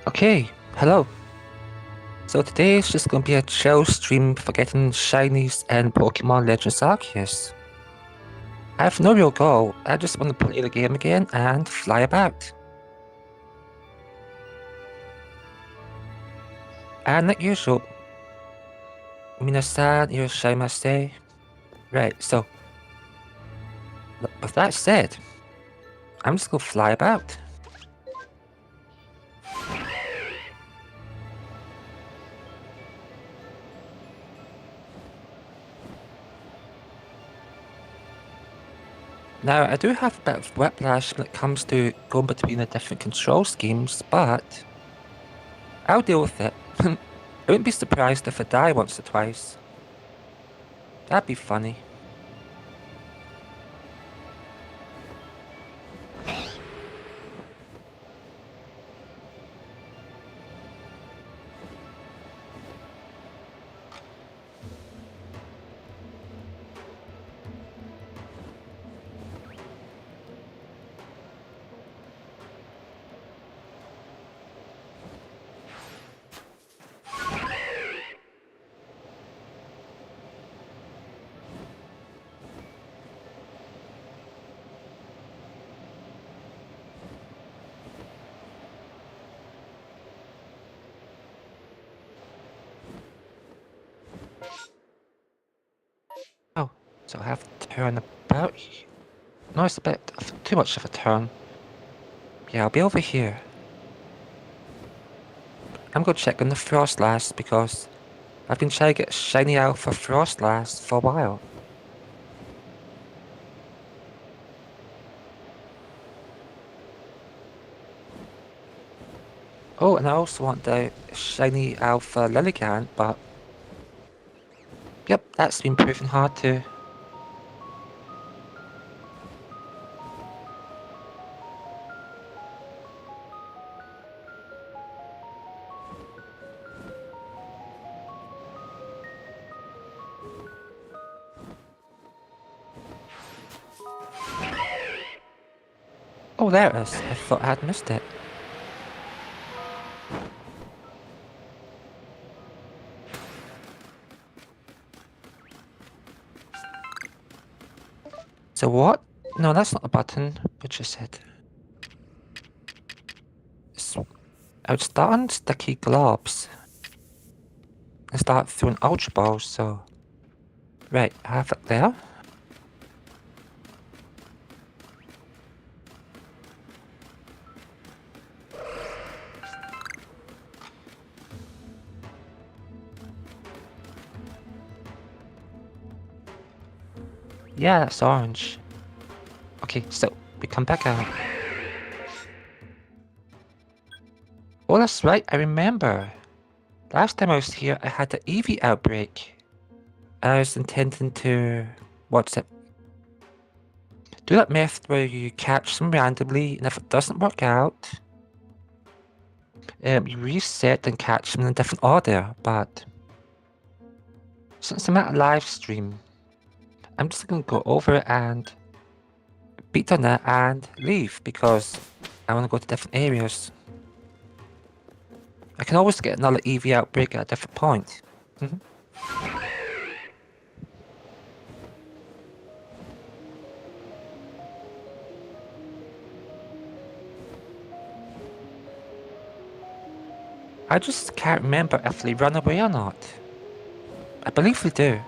Okay, hello. So today is just going to be a chill stream for getting shinies and Pokemon Legends Arceus. I have no real goal, I just want to play the game again and fly about. And like usual, Minasan irashaimase. Right, so with that said, I'm just going to fly about. Now, I do have a bit of whiplash when it comes to going between the different control schemes, but I'll deal with it. I wouldn't be surprised if I die once or twice. That'd be funny. Oh, so I have to turn about. No, it's a bit too much of a turn. Yeah, I'll be over here. I'm gonna check on the Frostlass because I've been trying to get shiny alpha Frostlass for a while. Oh, and I also want the shiny alpha Lilligant, but yep, that's been proven hard too. Oh, there it is. I thought I had missed it. So what? No, that's not a button. What you said. I would start on sticky globs and start throwing ultra balls, so... Right, I have it there. Yeah, that's orange. Okay, so we come back out. Oh, that's right, I remember. Last time I was here, I had the Eevee outbreak. I was intending to... What's it? Do that method where you catch them randomly, and if it doesn't work out, you reset and catch them in a different order, but... Since I'm at a live stream, I'm just gonna go over it and beat on it and leave, because I want to go to different areas. I can always get another EV outbreak at a different point. I just can't remember if they run away or not. I believe they do.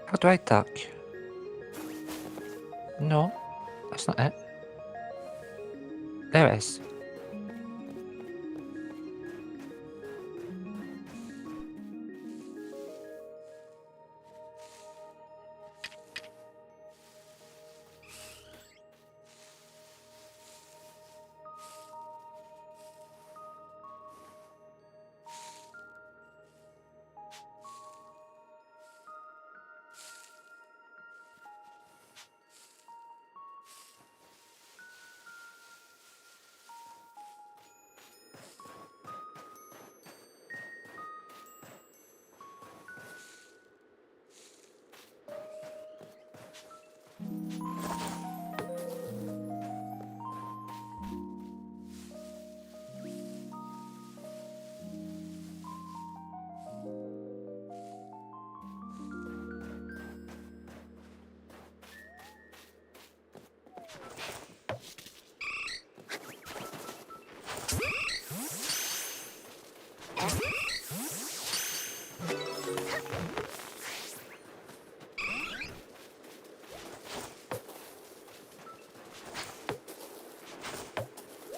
How do I duck? No, that's not it. There it is.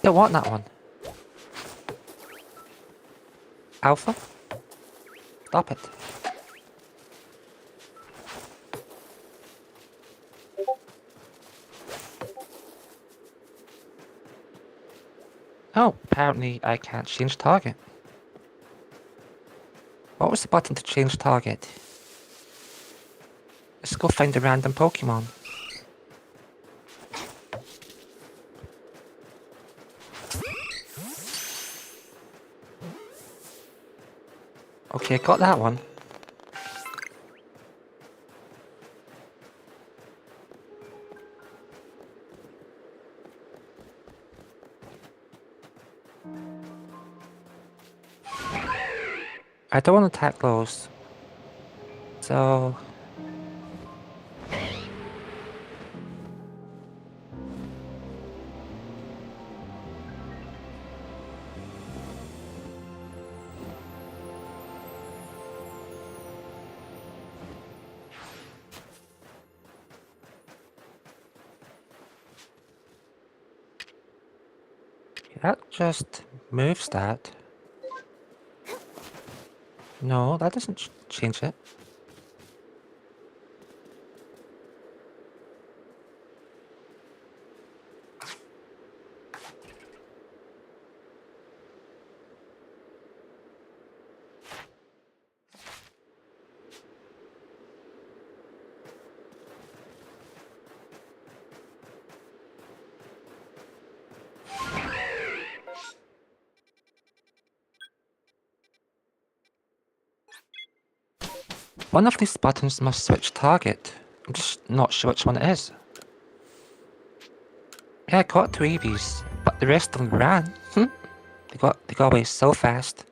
Don't want that one. Alpha? Stop it. Oh, apparently I can't change target. What was the button to change target? Let's go find a random Pokemon. Okay, got that one. I don't want to attack those. So... that just moves that. No, that doesn't change it. One of these buttons must switch target. I'm just not sure which one it is. Yeah, I got 2 EVs, but the rest of them ran. They got away so fast.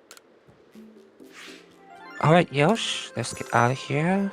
Alright, Yosh, let's get out of here.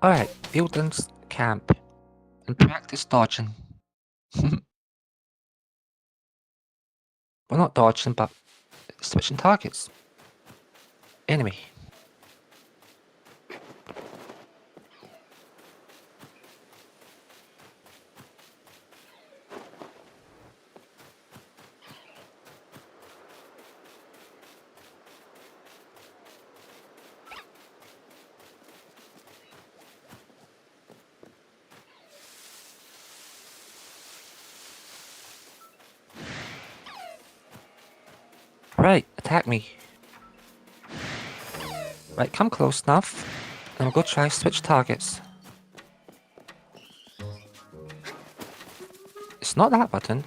Alright, Fielden's camp. And practice dodging. Well, not dodging, but switching targets. Anyway. Right, attack me. Right, come close enough. And we'll go try switch targets. It's not that button.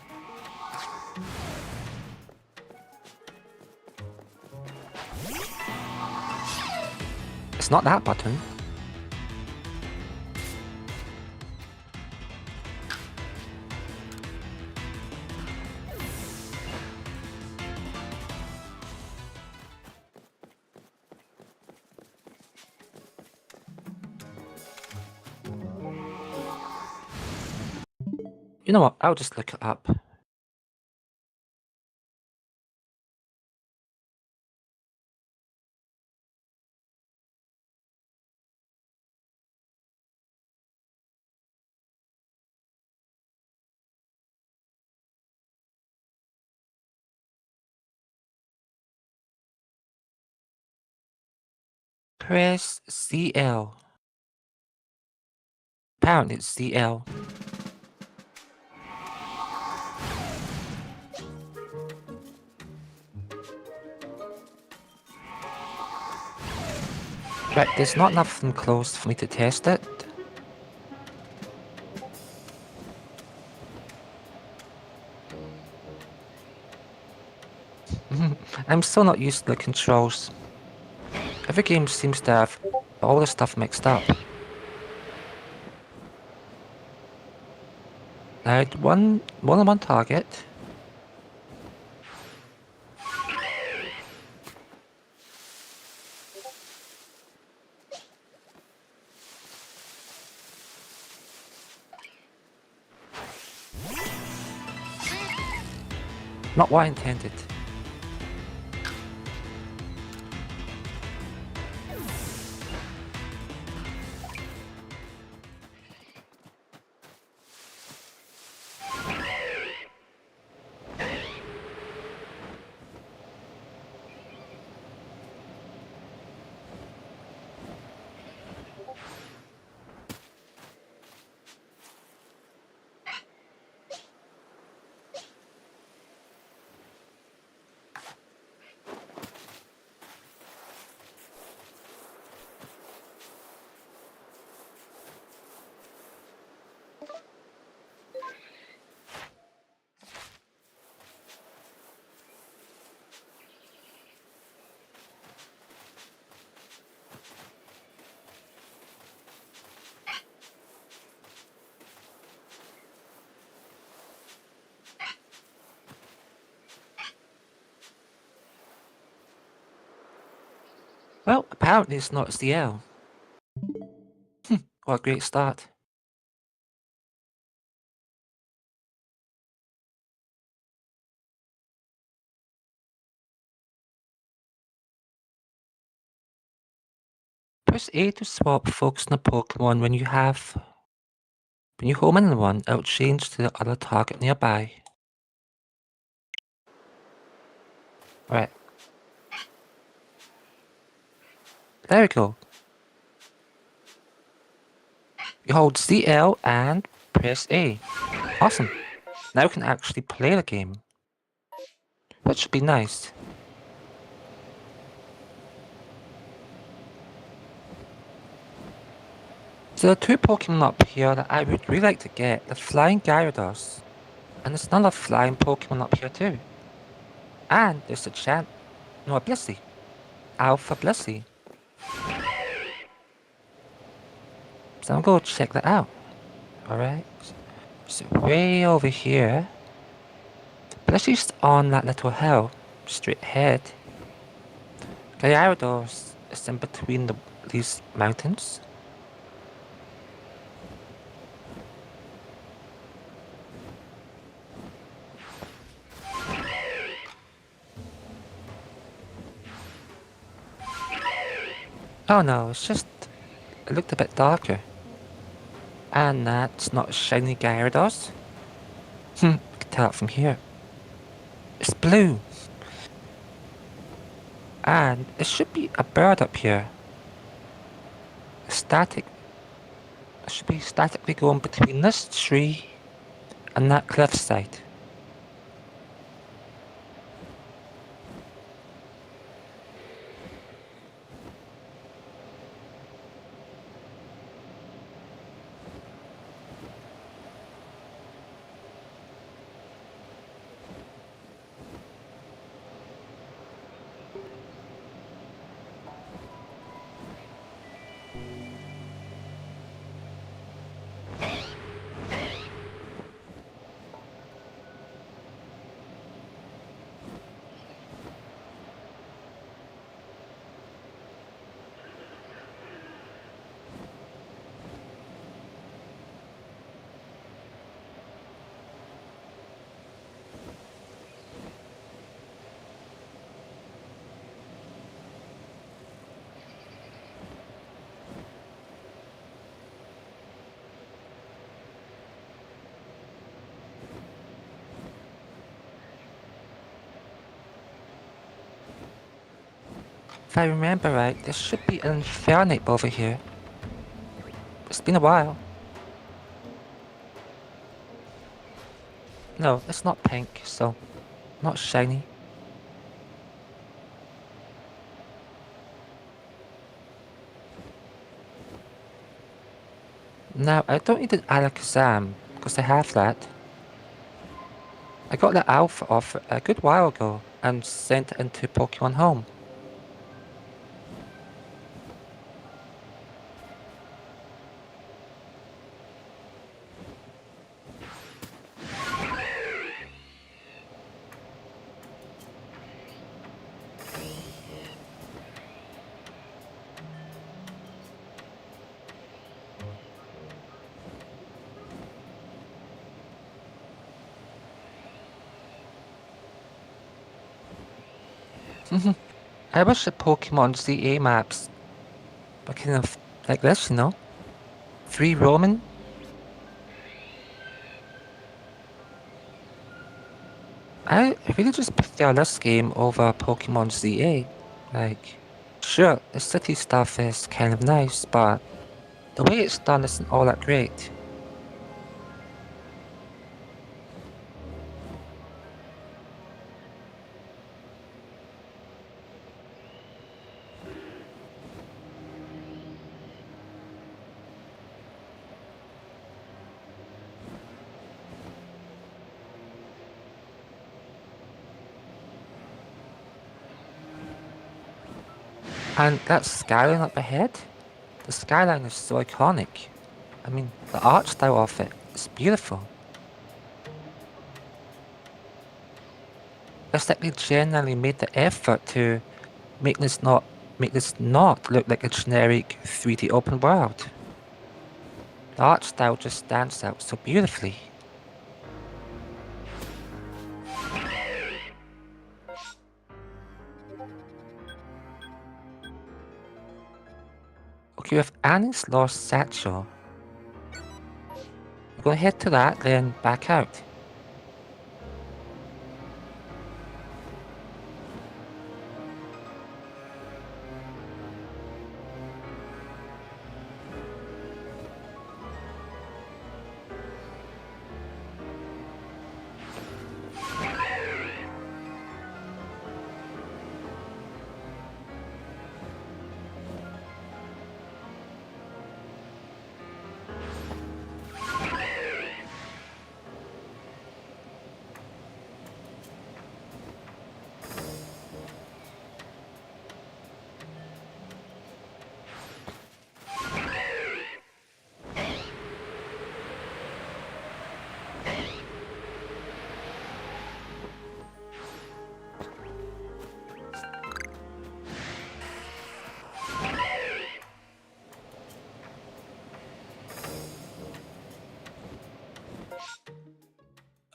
It's not that button. You know what, I'll just look it up. Press CL. Apparently it's CL. Right, there's not nothing close for me to test it. I'm still not used to the controls. Every game seems to have all the stuff mixed up. I had more than one target. Not what I intended. Well, apparently it's not CL. What a great start. Press A to swap focus on a Pokemon when you home in one, it'll change to the other target nearby. Right. There we go. You hold CL and press A. Awesome. Now we can actually play the game. That should be nice. So there are two Pokemon up here that I would really like to get. The Flying Gyarados. And there's another flying Pokemon up here too. And there's a a Blissey. Alpha Blissey. So I'm going to check that out. Alright. So way over here. Blissey's on that little hill. Straight ahead. Gyarados is in between these mountains. Oh no, it's just... it looked a bit darker. And that's not a shiny Gyarados. You can tell it from here. It's blue. And it should be a bird up here. It should be statically going between this tree and that cliffside. If I remember right, there should be an Infernape over here. It's been a while. No, it's not pink, so not shiny. Now, I don't need an Alakazam, because I have that. I got the Alpha off it a good while ago, and sent it into Pokemon Home. I wish the Pokemon ZA maps were kind of like this, you know? Free roaming. I really just prefer this game over Pokemon ZA. Like, sure, the city stuff is kind of nice, but the way it's done isn't all that great. And that skyline up ahead? The skyline is so iconic. I mean, the art style of it is beautiful. It's like they genuinely made the effort to make this not look like a generic 3D open world. The art style just stands out so beautifully. Okay, with Annie's lost satchel, we're gonna head to that, then back out.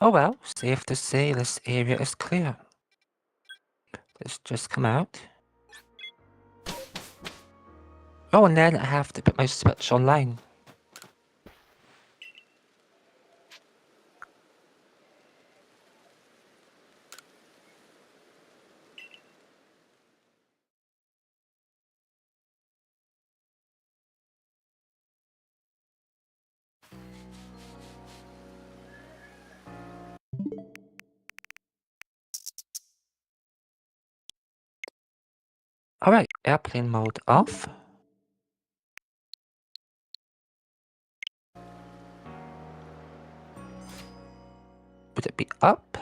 Oh well, safe to say this area is clear. Let's just come out. Oh, and then I have to put my switch online. Alright, airplane mode off. Would it be up?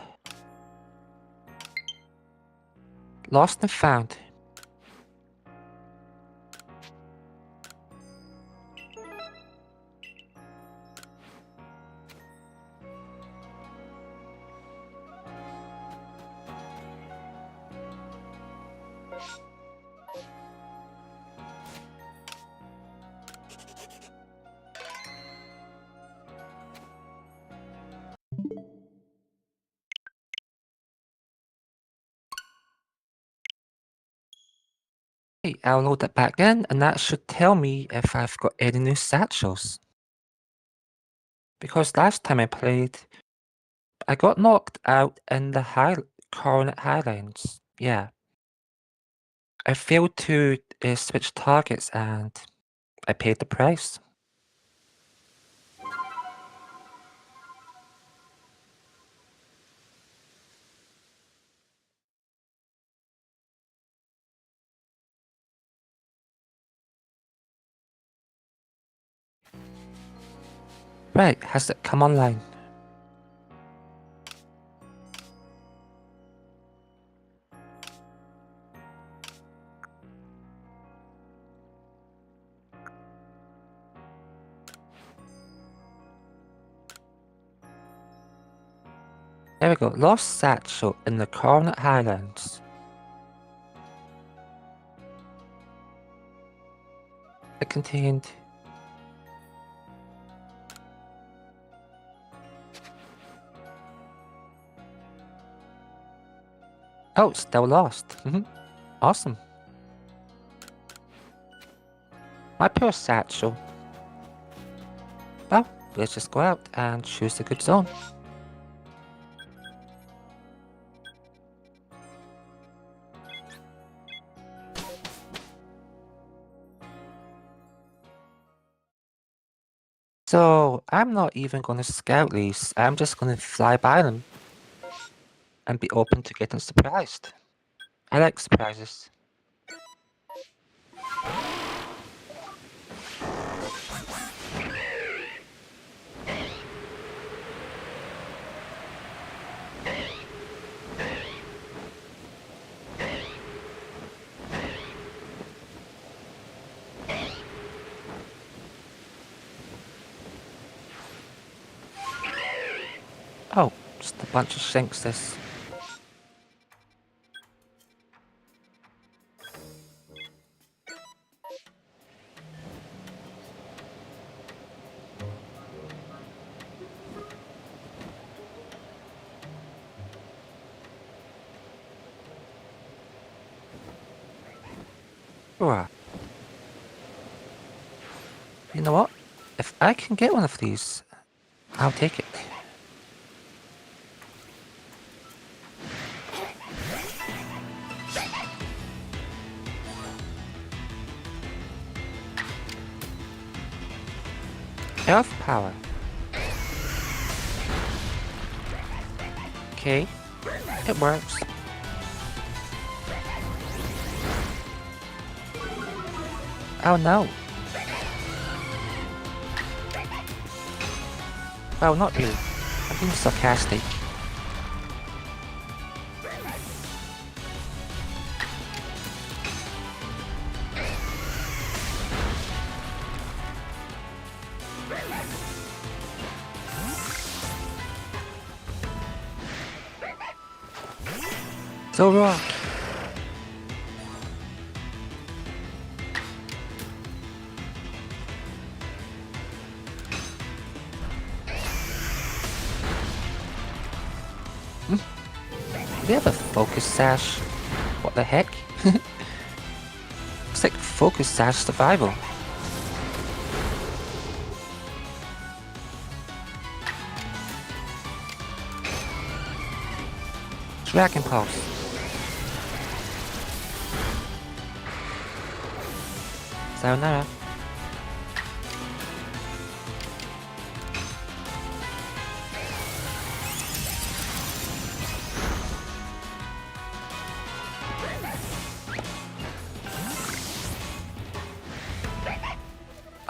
Lost and found. Okay, I'll load that back in, and that should tell me if I've got any new satchels. Because last time I played, I got knocked out in the Coronet Highlands. Yeah. I failed to switch targets, and I paid the price. Right, has it come online? There we go. Lost satchel in the Coronet Highlands. It contained... Oh, it's still lost. Awesome. My poor satchel. Well, let's just go out and choose a good zone. So, I'm not even going to scout these. I'm just going to fly by them and be open to getting surprised. I like surprises. Oh, just a bunch of shinks this. Sure. You know what? If I can get one of these, I'll take it. Earth power. Okay, it works. Oh no. Well, not really. I'm being sarcastic. So rock. They have a focus sash. What the heck? It's like focus sash survival. Dragon Pulse. Sayonara.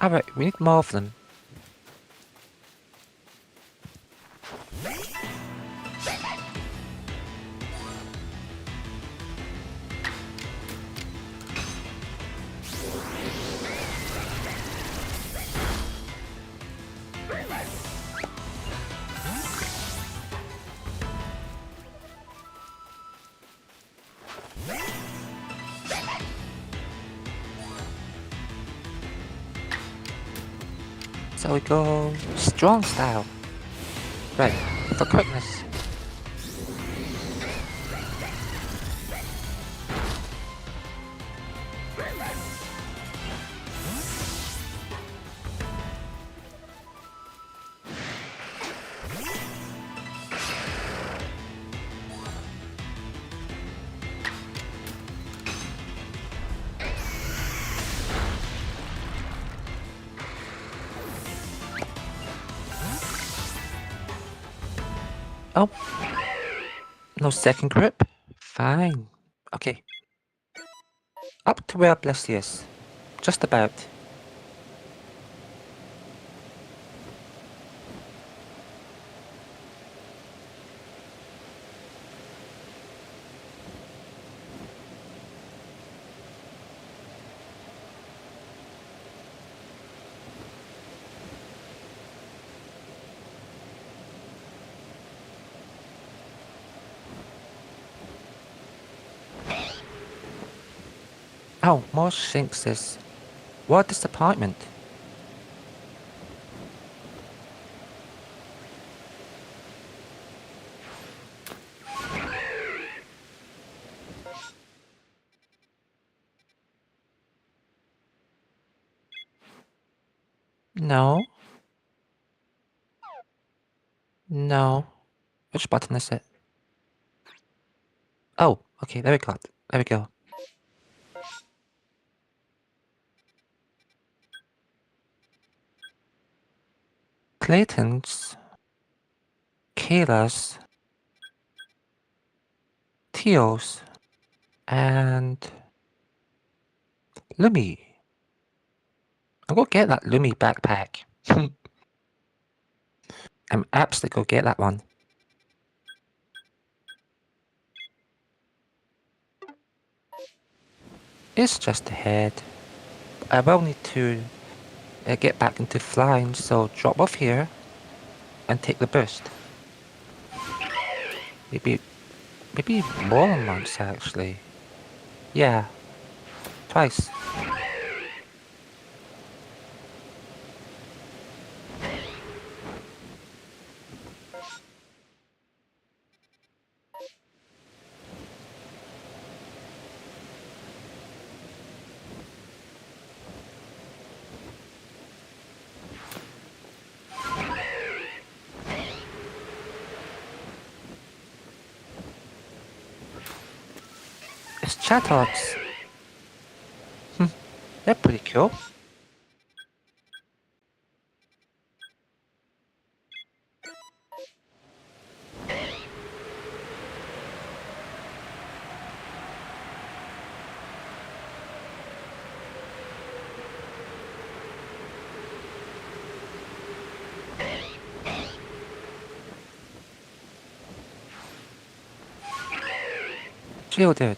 Alright, we need more of them. So we go strong style. Right, for quickness. Oh, no second grip? Fine. Okay. Up to where Blessius. Just about. Oh, more Shinxes. What disappointment. No. No. Which button is it? Oh, okay, there we go. There we go. Clayton's, Kayla's, Teal's, and Lumi. I'll go get that Lumi backpack. I'm absolutely go get that one. It's just ahead. I will need to get back into flying, so drop off here and take the boost. Maybe more than once actually. Yeah, twice. It's Chatterbox. They're pretty cool. Geodude.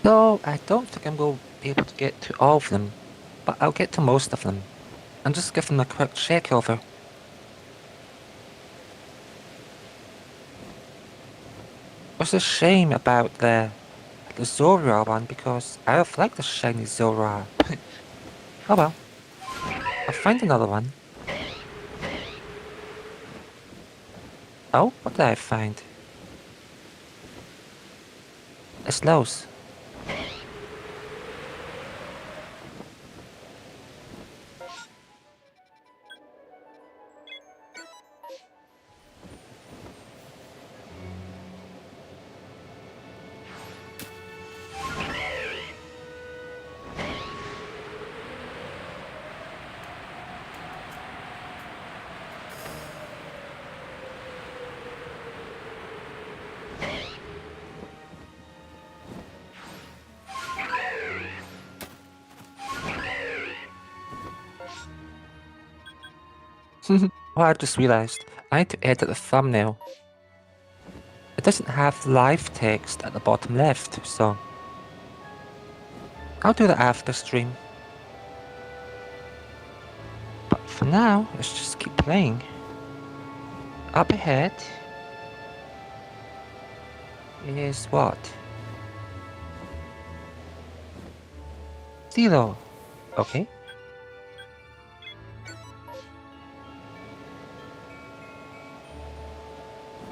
No, I don't think I'm going to be able to get to all of them, but I'll get to most of them. And just give them a quick check over. It's a shame about the Zora one because I would like the shiny Zora. Oh well, I'll find another one. Oh, what did I find? It's Lowe's. Oh, I just realized I need to edit the thumbnail. It doesn't have live text at the bottom left, so I'll do that after stream. But for now, let's just keep playing. Up ahead is what? 0. Okay.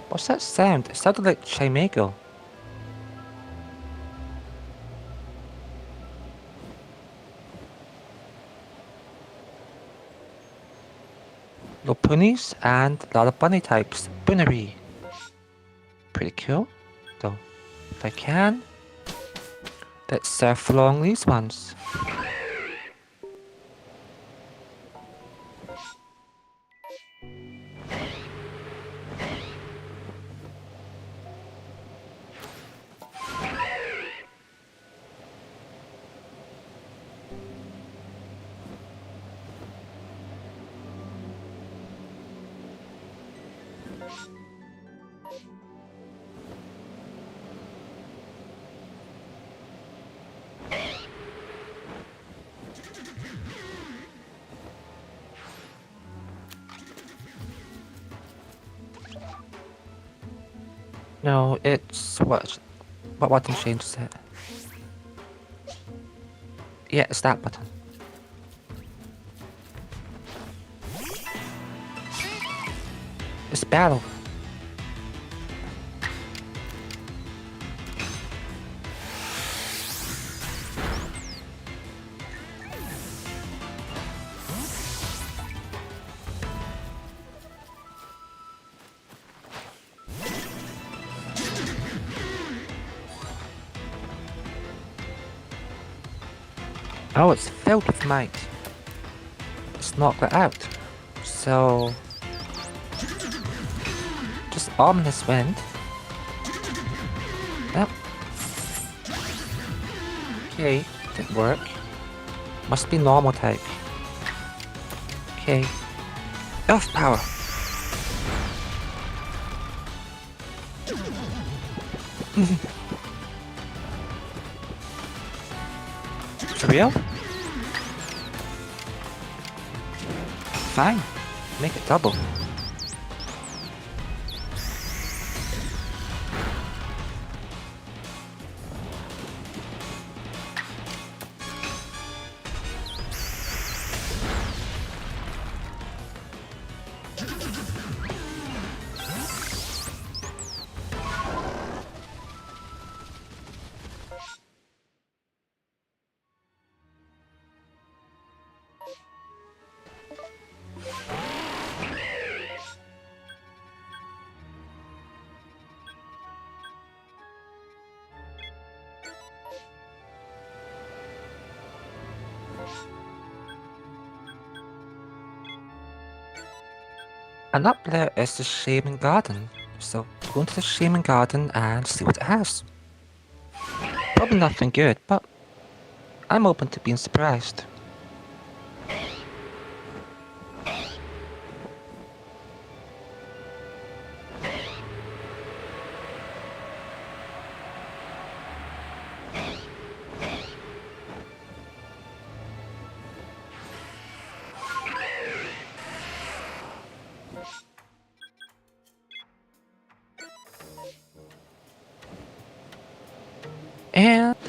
What's that sound? It sounded like Chimago. No ponies and a lot of bunny types. Bunnery. Pretty cool. Though, if I can, let's surf along these ones. No, it's what button changes it? Yeah, it's that button. It's battle. Oh, it's filled with might. Let's knock that out. So, just ominous wind. Yep. Okay, didn't work. Must be normal type. Okay. Earth power. For real? Fine. Make it double. And up there is the Shaman Garden. So go into the Shaman Garden and see what it has. Probably nothing good, but I'm open to being surprised.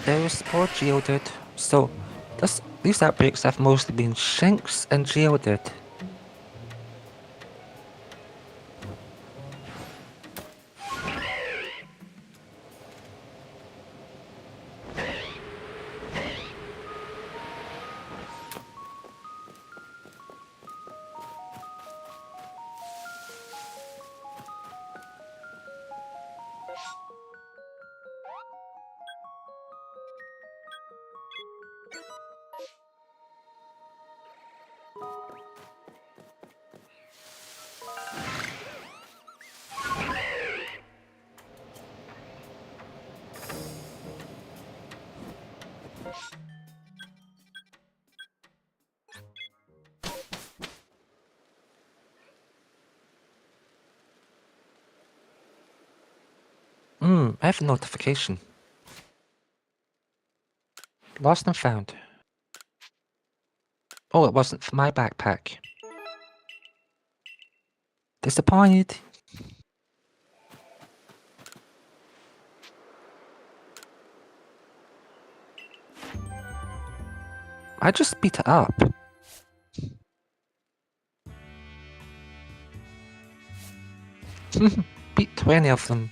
There's more Geodude. So, these outbreaks have mostly been Shinx and Geodude. I have a notification. Lost and found. Oh, it wasn't for my backpack. Disappointed. I just beat it up. Beat 20 of them.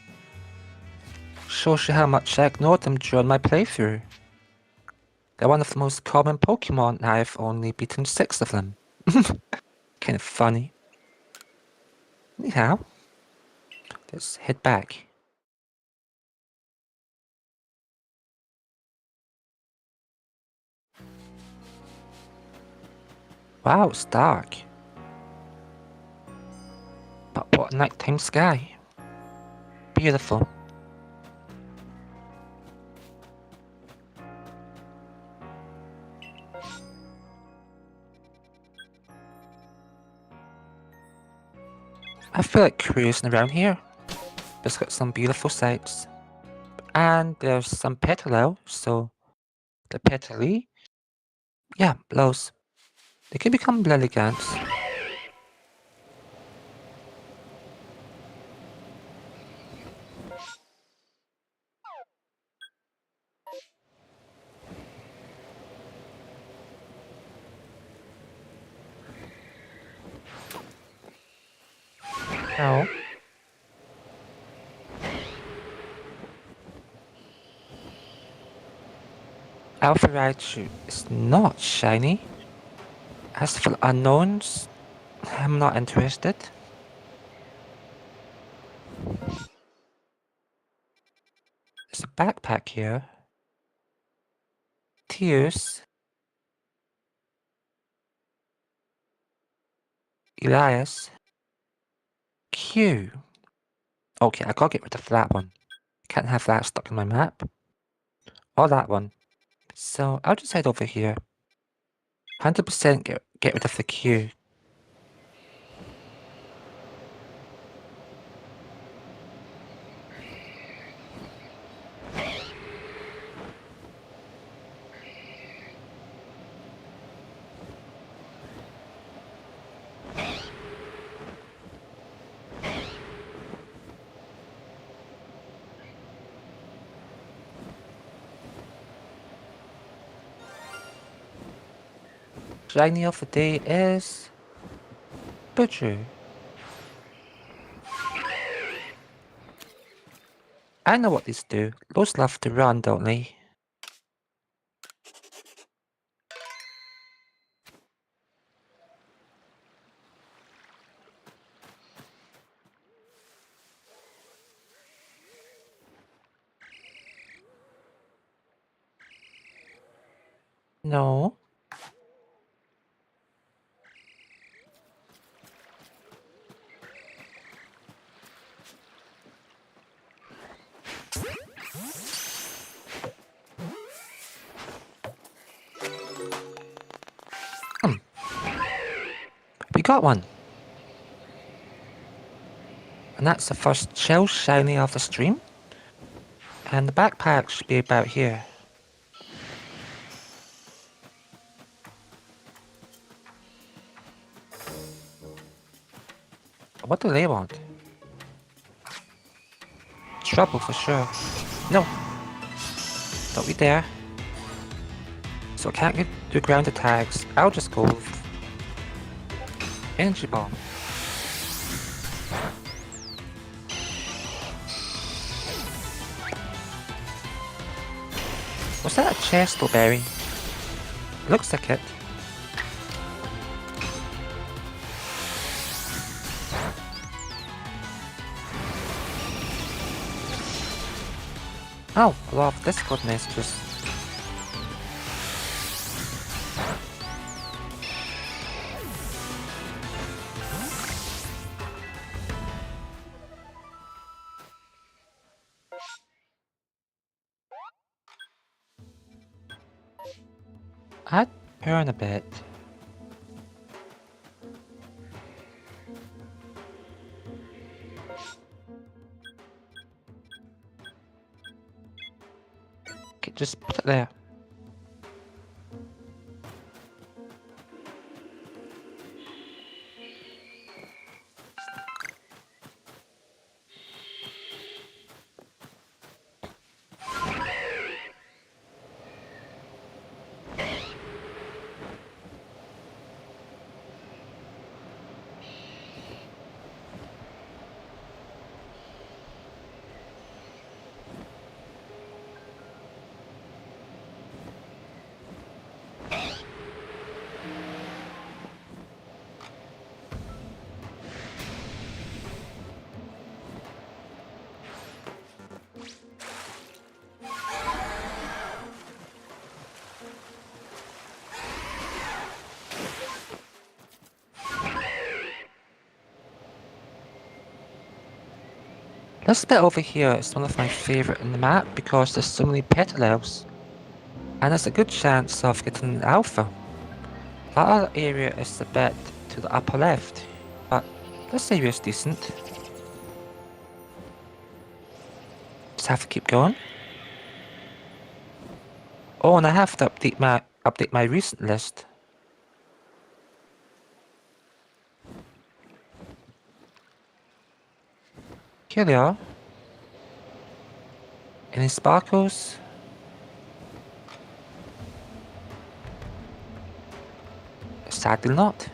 Shows you how much I ignored them during my playthrough. They're one of the most common Pokemon, and I've only beaten 6 of them. Kind of funny. Anyhow, let's head back. Wow, it's dark. But what a nighttime sky. Beautiful. I feel like cruising around here. It's got some beautiful sights. And there's some Petalil, so the Petali, yeah, those. They can become Lilligants. No. Alpha Raichu is not shiny. As for unknowns, I'm not interested. There's a backpack here. Tears. Elias. Q. Okay, I gotta get rid of that one. Can't have that stuck in my map. Or that one. So I'll just head over here. 100% get rid of the Q. Shiny of the day is Butcher. I know what these do. Those love to run, don't they? No. We got one. And that's the first shell shiny of the stream. And the backpack should be about here. What do they want? Trouble for sure. No. Don't be there. So I can't do ground attacks. I'll just go with Energy Ball. Was that a chest or berry? Looks like it. Oh, a lot of Discord messages. I'd burn a bit. Okay, just put it there. This bit over here is one of my favourite in the map because there's so many petalels. And there's a good chance of getting an alpha. That other area is the bit to the upper left, but this area is decent. Just have to keep going. Oh, and I have to update my recent list. Here they are. Any sparkles? Sadly not.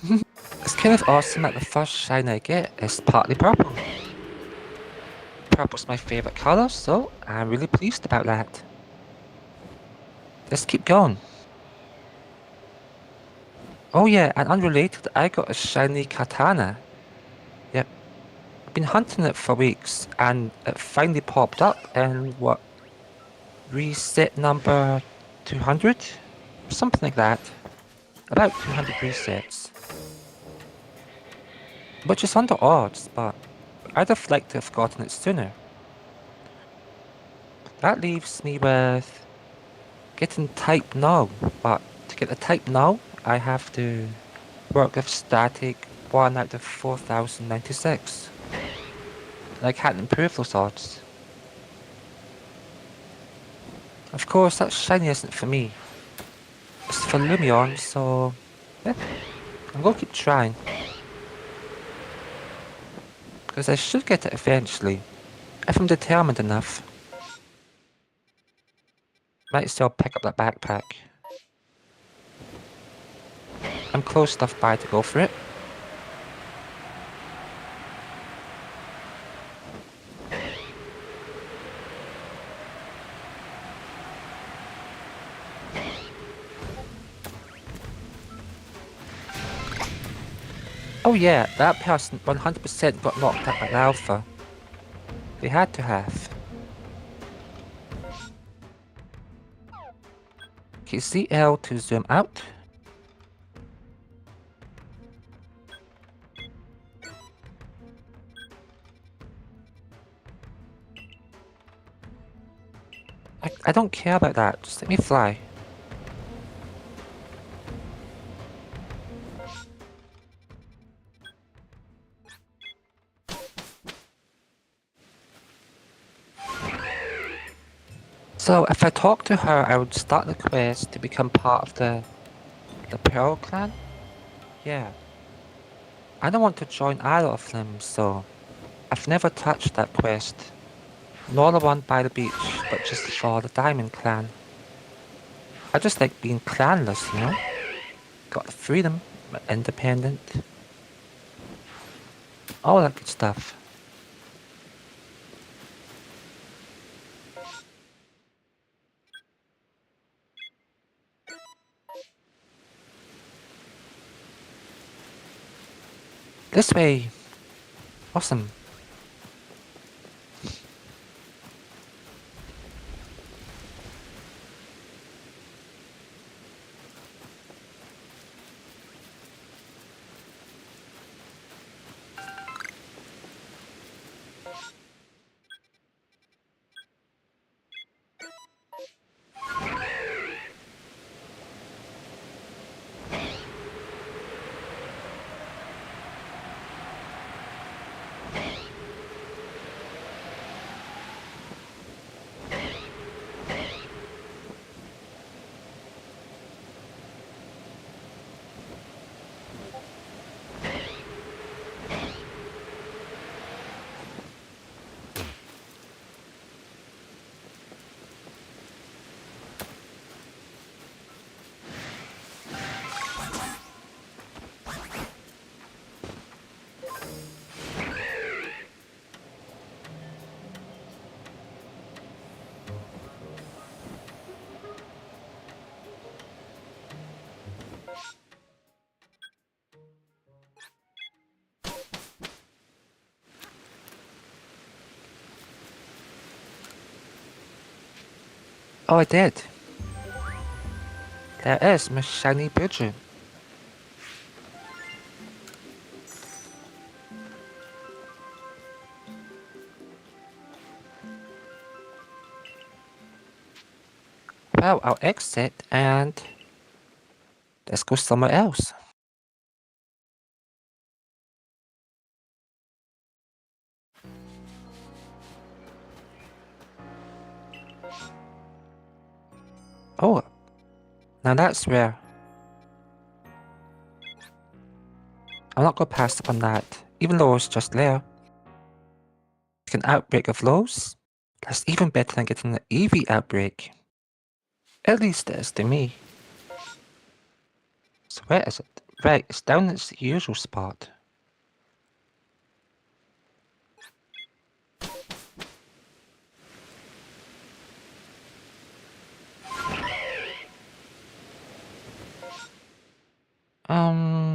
It's kind of awesome that the first shine I get is partly purple. Purple's my favourite colour, so I'm really pleased about that. Let's keep going. Oh yeah, and unrelated, I got a shiny katana. Yep. I've been hunting it for weeks, and it finally popped up in, what, reset number 200? Something like that. About 200 resets. Which is under odds, but I'd have liked to have gotten it sooner. That leaves me with getting type null, but to get the type null, I have to work with static 1 out of 4096. And I can't improve those odds. Of course, that shiny isn't for me. It's for Lumion, so yeah, I'm gonna keep trying. Because I should get it eventually, if I'm determined enough. Might still pick up that backpack. I'm close enough by to go for it. Oh yeah, that person 100% got knocked out by the alpha. They had to have. Okay, CL to zoom out. I don't care about that, just let me fly. So if I talk to her, I would start the quest to become part of the Pearl clan? Yeah. I don't want to join either of them, so I've never touched that quest. Nor the one by the beach, but just for the Diamond clan. I just like being clanless, you know? Got the freedom, independent. All that good stuff. This way. Awesome. Oh, I did. There is my shiny pigeon. Well, I'll exit and let's go somewhere else. Oh, now that's rare. I'll not go past up on that, even though it's just there. An outbreak of lows? That's even better than getting an EV outbreak. At least it is to me. So where is it? Right, it's down in its usual spot. Um...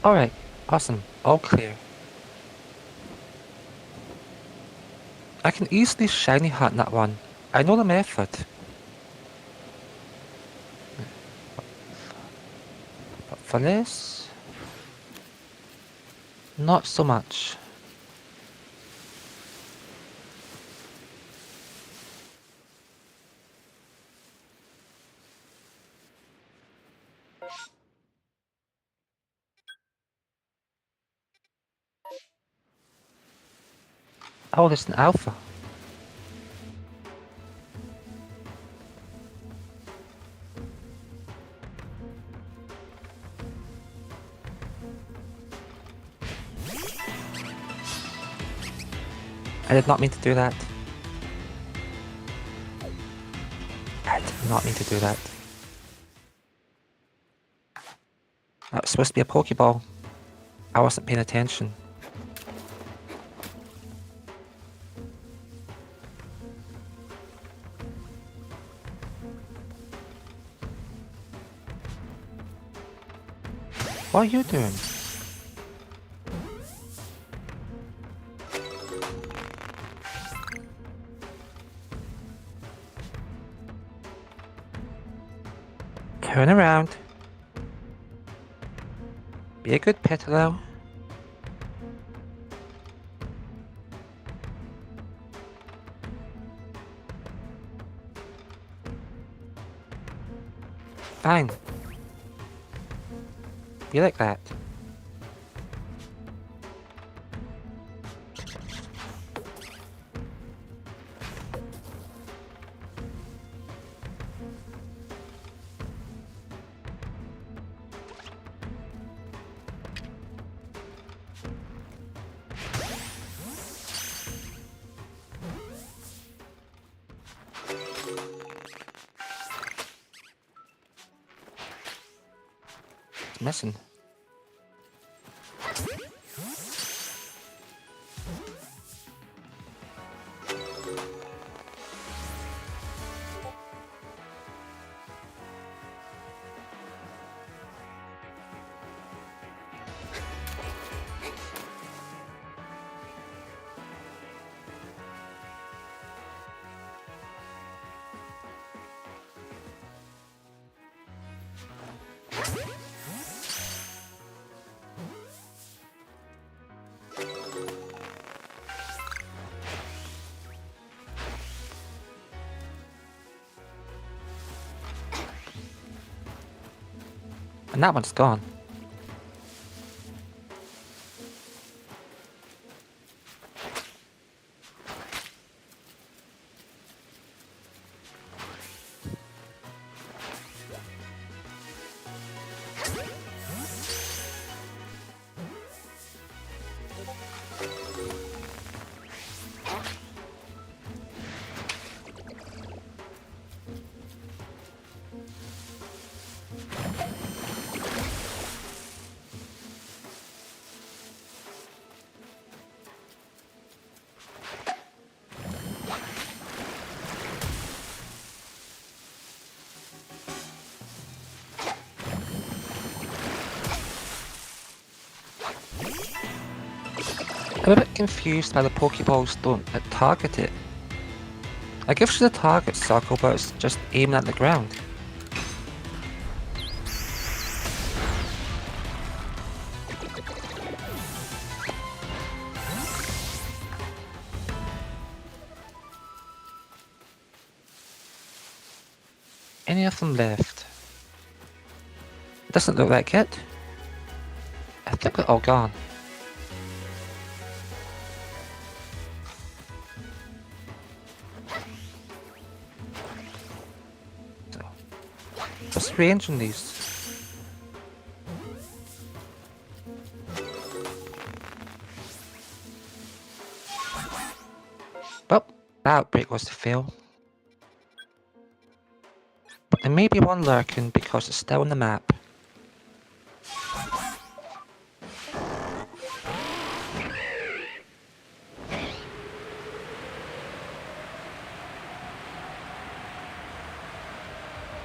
Alright, awesome, all clear. I can easily shiny hunt that one. I know the method. But for this... not so much. Oh, there's an alpha. I did not mean to do that. I did not mean to do that. That was supposed to be a Pokeball. I wasn't paying attention. What are you doing? Turn around. Be a good Petalil. Fine. Be like that. It's missing. And that one's gone. I'm a bit confused why the Pokeballs don't target it. It gives you the target circle, but it's just aiming at the ground. Any of them left? It doesn't look like it. I think they're all gone. What's the range on these? Well, that outbreak was to fail. But there may be one lurking because it's still on the map.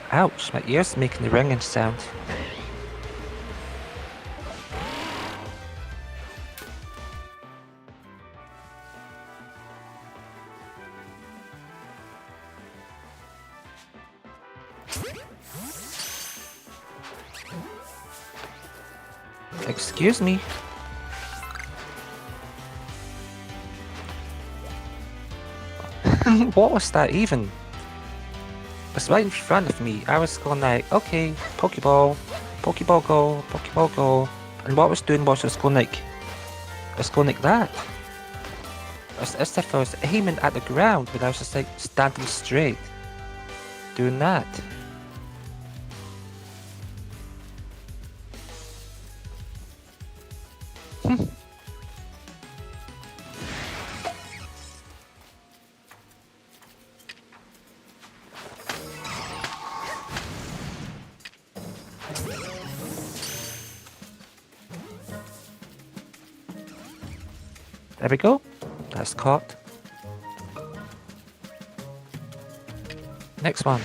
Ouch, my ear's making the ringing sound. Excuse me. What was that even? It was right in front of me. I was going like, okay, Pokeball, Pokeball go, Pokeball go. And what I was doing was just going like, that. As if I was aiming at the ground when I was just like standing straight. Doing that. There we go. That's caught. Next one.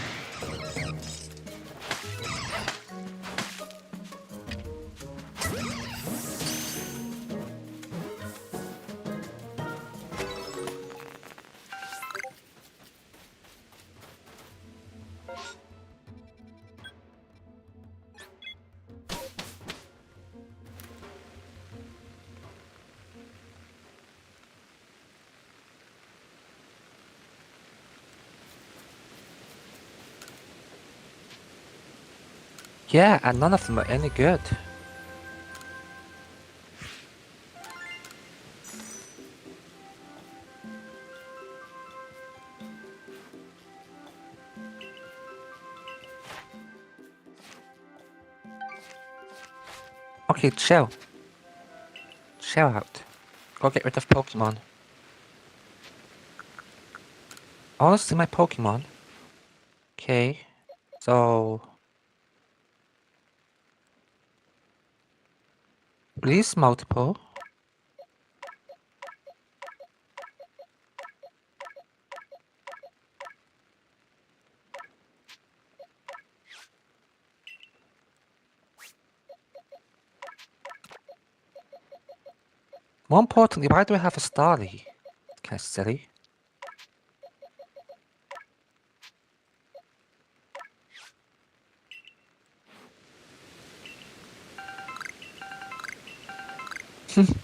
Yeah, and none of them are any good. Okay, chill. Chill out. Go get rid of Pokemon. I want to see my Pokemon. Okay, so... Release multiple. More importantly, why do I have a Starly? Kinda silly.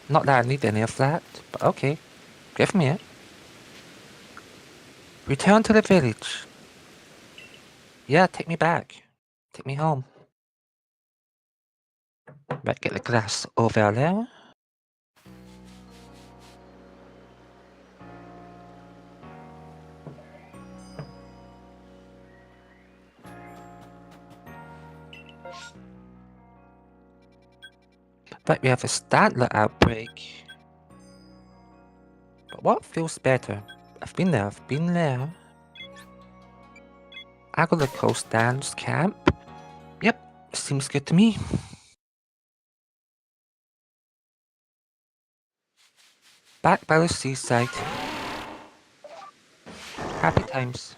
Not that I need any of that, but okay. Give me it. Return to the village. Yeah, take me back. Take me home. Right, get the grass over there. Right, we have a Stantler outbreak. But what feels better? I've been there. Agolico stands camp. Yep, seems good to me. Back by the seaside. Happy times.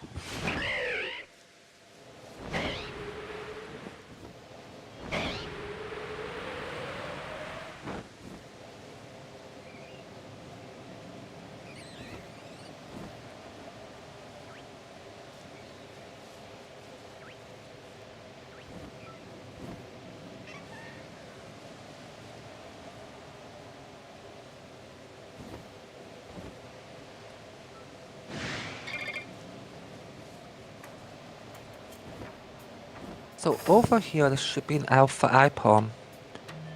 So over here there should be an Alpha Ipom.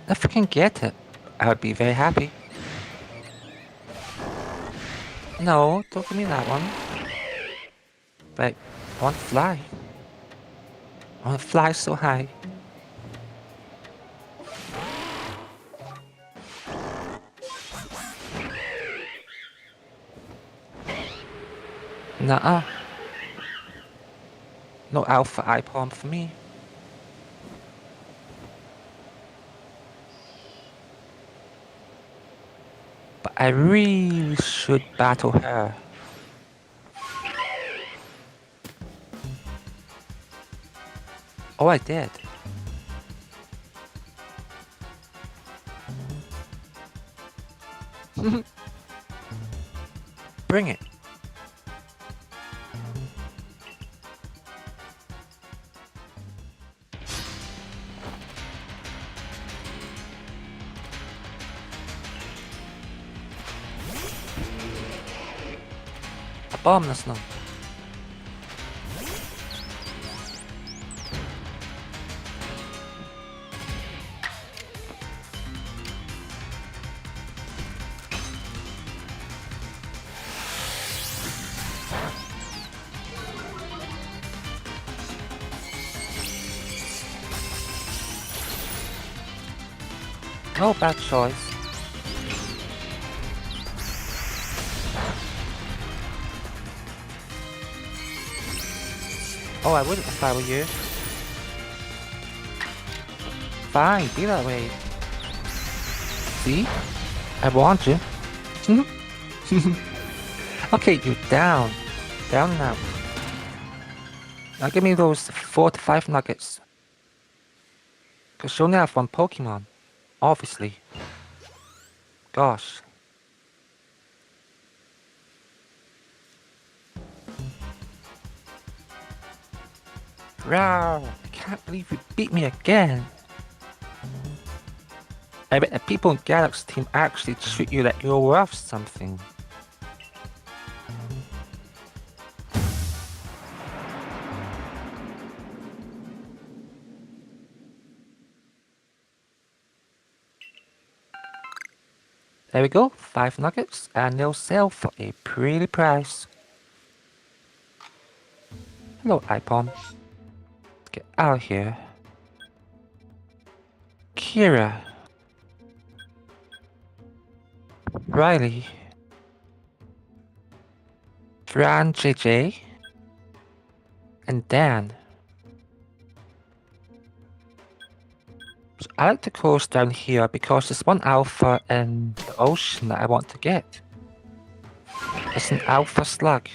If I can get it, I would be very happy. No, don't give me that one. Right, I want to fly. I want to fly so high. Nuh-uh. No Alpha Ipom for me. But I really should battle her. Oh, I did. Bring it. Abominous no. No bad choice. Oh, I wouldn't if I were you. Fine, be that way. See? I warned you. Okay, you're down. Down now. Now give me those 4 to 5 nuggets. Because you only have one Pokemon. Obviously. Gosh. Rawr! I can't believe you beat me again. I bet the people in Galaxy Team actually treat you like you're worth something. There we go, 5 nuggets, and they'll sell for a pretty price. Hello, Ipom. Get out of here. Kira. Riley. Fran JJ. And Dan. So I like the course down here because there's one alpha in the ocean that I want to get. It's an alpha slug.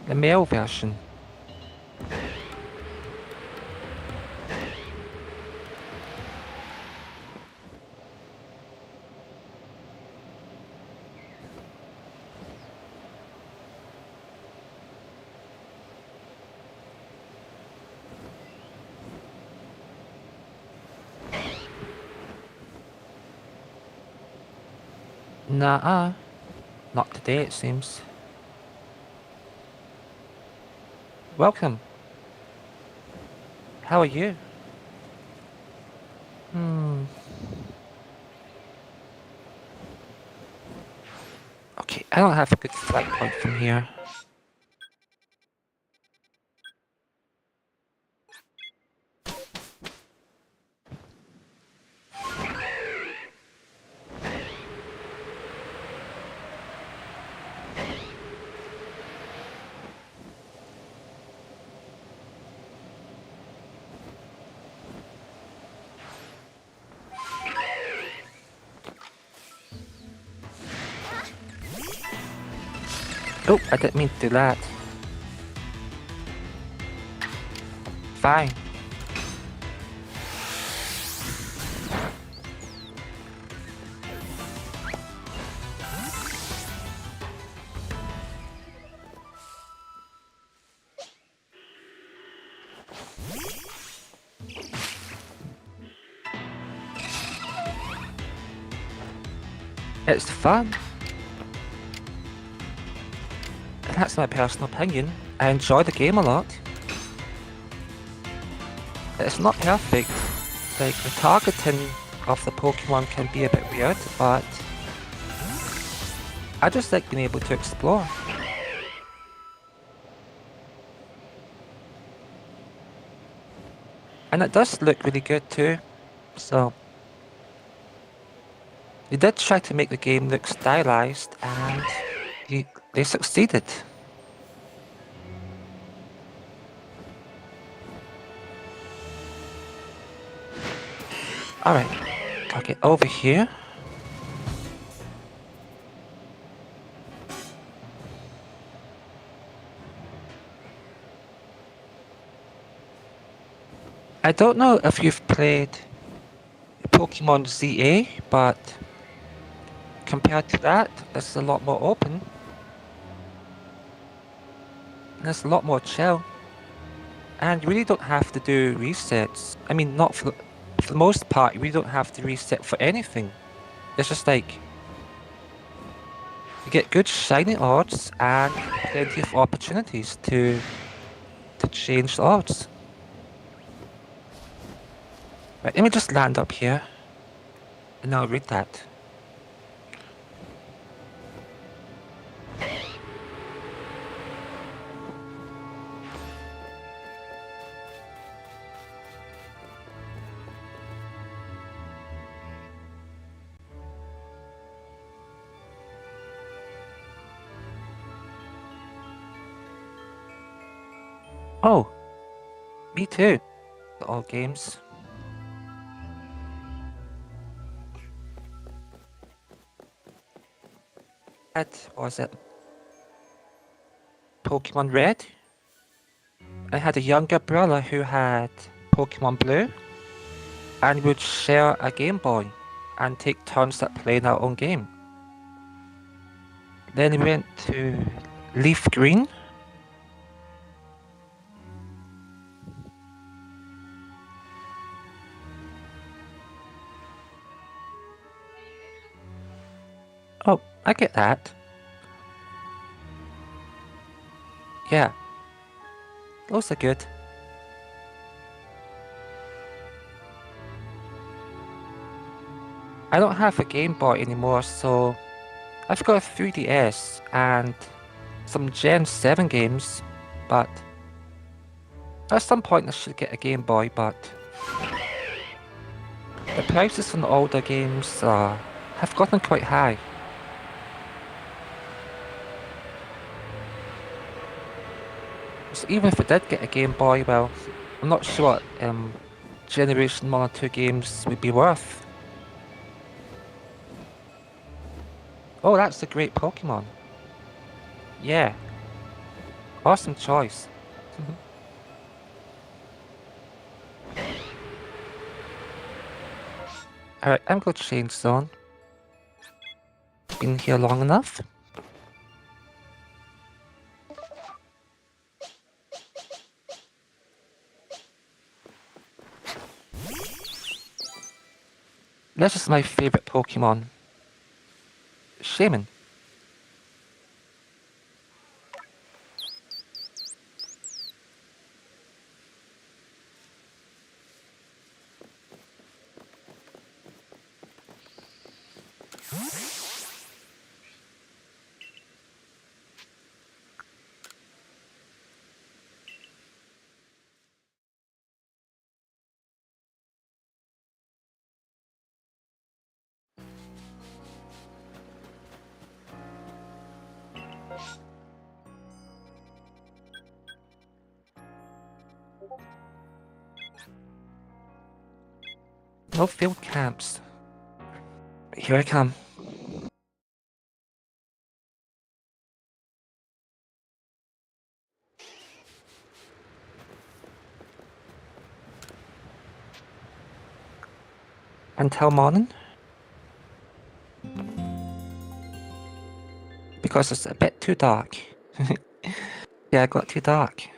The male version. Nah, not today it seems. Welcome. How are you? Okay, I don't have a good flight point from here. Oh, I didn't mean to do that. Fine. It's fun. And that's my personal opinion. I enjoy the game a lot. It's not perfect. Like, the targeting of the Pokemon can be a bit weird, but I just like being able to explore. And it does look really good too, so they did try to make the game look stylized, and they succeeded. Alright, I'll get over here. I don't know if you've played Pokemon ZA, but compared to that, this is a lot more open. And it's a lot more chill. And you really don't have to do resets. I mean, not for the most part, you really don't have to reset for anything. It's just like, you get good shiny odds and plenty of opportunities to change the odds. Right, let me just land up here, and I'll read that. Oh, me too. The old games. Was it Pokemon Red? I had a younger brother who had Pokemon Blue, and we'd share a Game Boy and take turns at playing our own game. Then we went to Leaf Green. Oh, I get that. Yeah, those are good. I don't have a Game Boy anymore, so I've got a 3DS and some Gen 7 games, but at some point I should get a Game Boy, but the prices on the older games have gotten quite high. So even if I did get a Game Boy, well, I'm not sure what Generation 1 or 2 games would be worth. Oh, that's a great Pokemon. Yeah, awesome choice. Alright, I'm going to change zone. Been here long enough. This is my favorite Pokemon. Shaman. No field camps. Here I come. Until morning. Because it's a bit too dark. Yeah, it got too dark.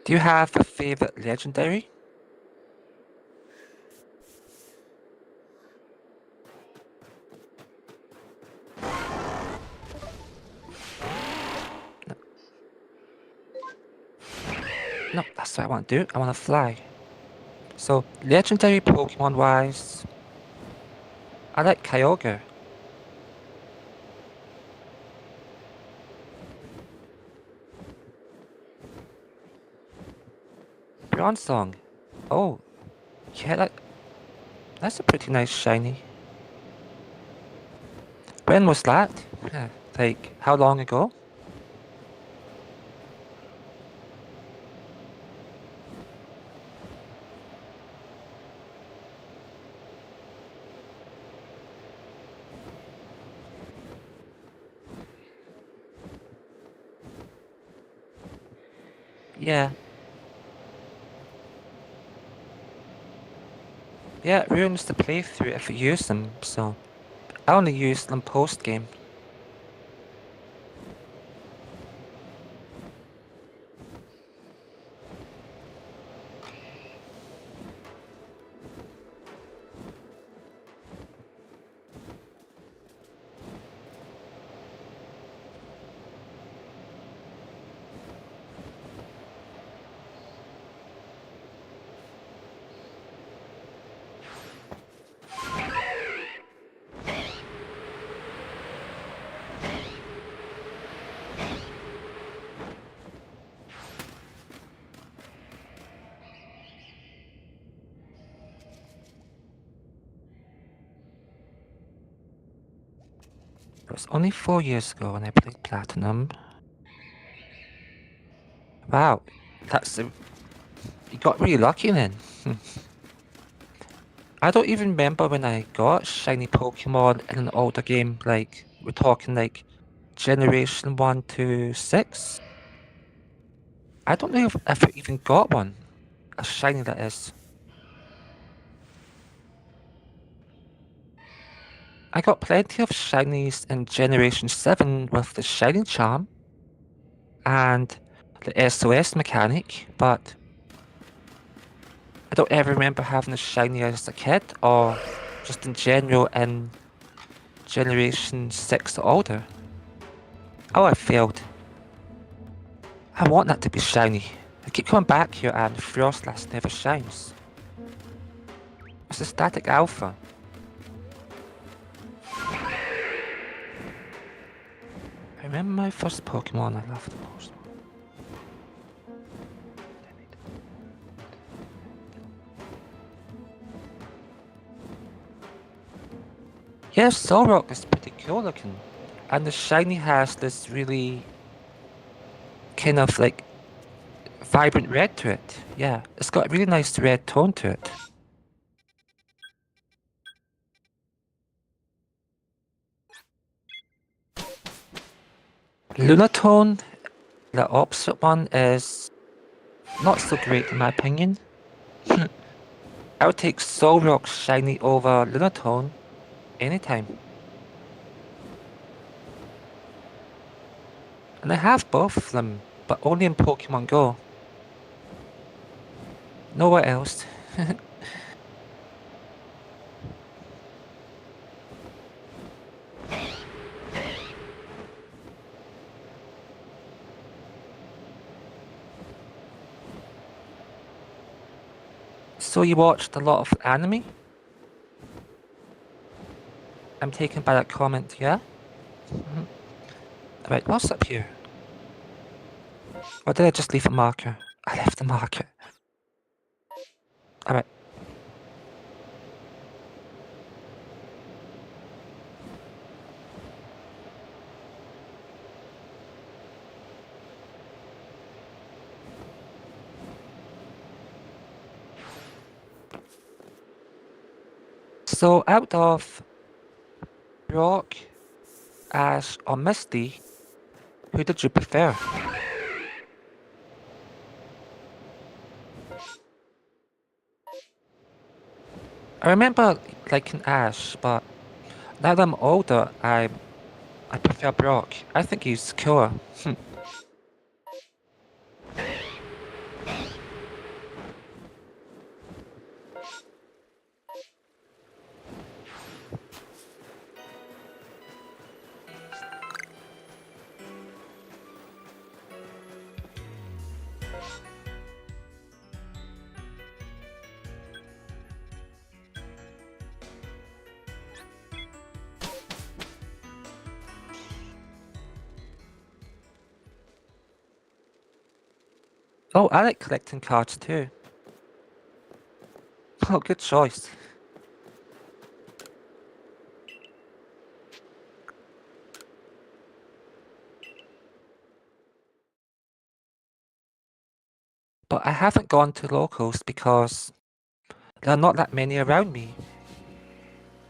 Do you have a favorite legendary? No, that's what I want to do. I want to fly. So, legendary Pokemon wise, I like Kyogre. Bronzong. Oh, yeah, that's a pretty nice shiny. When was that? Like, how long ago? Yeah. Yeah, it ruins the playthrough if you use them, so I only use them post-game. It was only 4 years ago when I played Platinum. Wow, you got really lucky then. I don't even remember when I got shiny Pokemon in an older game, like, we're talking like Generation 1 to 6. I don't know if I even got one. A shiny, that is. I got plenty of shinies in Generation 7 with the Shining Charm and the SOS mechanic, but I don't ever remember having a shiny as a kid or just in general in Generation 6 or older. Oh, I failed. I want that to be shiny. I keep coming back here and Frostlass never shines. It's a static alpha. I remember my first Pokemon I loved the most. Yeah, Solrock is pretty cool looking. And the shiny has this really kind of like vibrant red to it. Yeah, it's got a really nice red tone to it. Lunatone, the opposite one, is not so great in my opinion. I would take Solrock's shiny over Lunatone anytime. And I have both of them, but only in Pokemon Go. Nowhere else. So you watched a lot of anime? I'm taken by that comment, yeah? Right, what's up here? Or did I just leave a marker? I left a marker. Alright. So out of Brock, Ash, or Misty, who did you prefer? I remember liking Ash, but now that I'm older, I prefer Brock. I think he's cooler. Oh, I like collecting cards too. Oh, good choice. But I haven't gone to locals because there are not that many around me.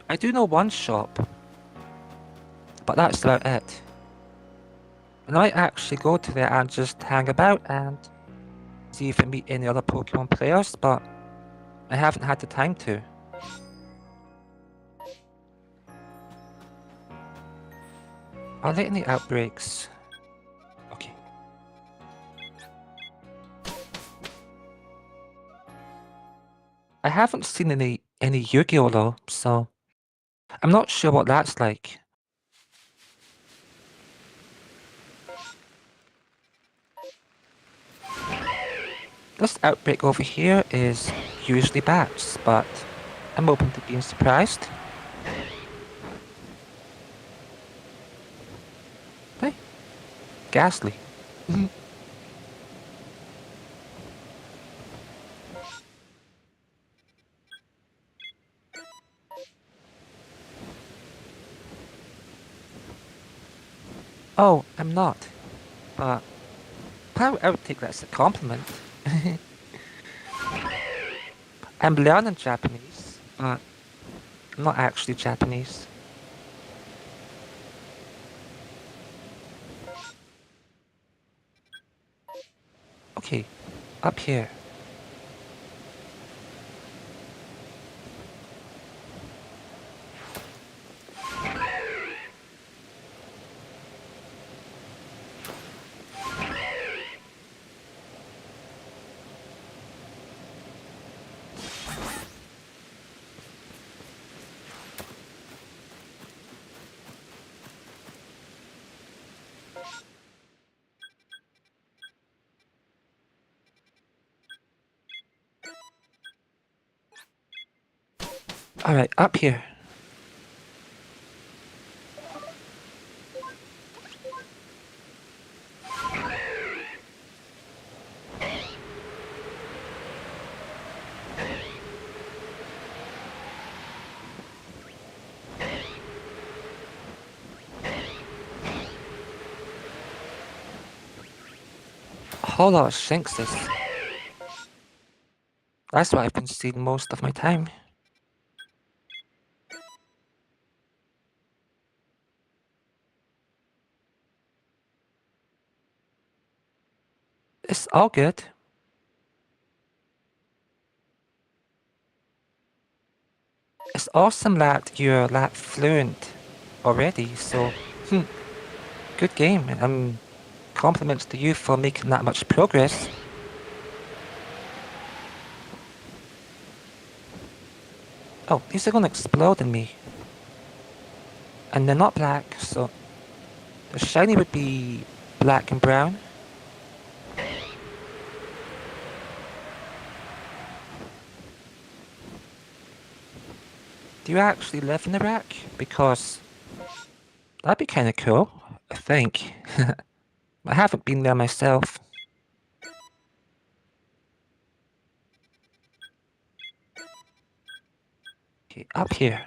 I do know one shop, but that's about it. And I might actually go to there and just hang about and see if I meet any other Pokemon players, but I haven't had the time to. Are there any outbreaks? Okay. I haven't seen any Yu-Gi-Oh though, so I'm not sure what that's like. This outbreak over here is usually bats, but I'm open to being surprised. Hey, ghastly. Oh, I'm not. But I would take that as a compliment. I'm learning Japanese, but I'm not actually Japanese. Okay, up here. Alright, up here. A whole lot of Sphinxes. That's what I've been seeing most of my time. It's all good. It's awesome that you're that fluent already, so good game. Compliments to you for making that much progress. Oh, these are gonna explode in me. And they're not black, so the shiny would be black and brown. Do you actually live in Iraq? Because that'd be kinda cool, I think. I haven't been there myself. Okay, up here.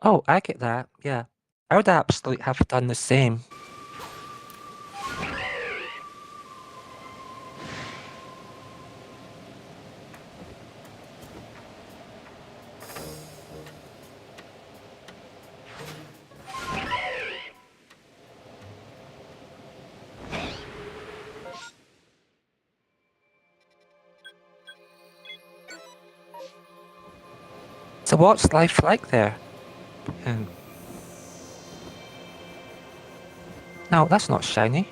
Oh, I get that, yeah. I would absolutely have done the same. So what's life like there? Hmm. No, that's not shiny.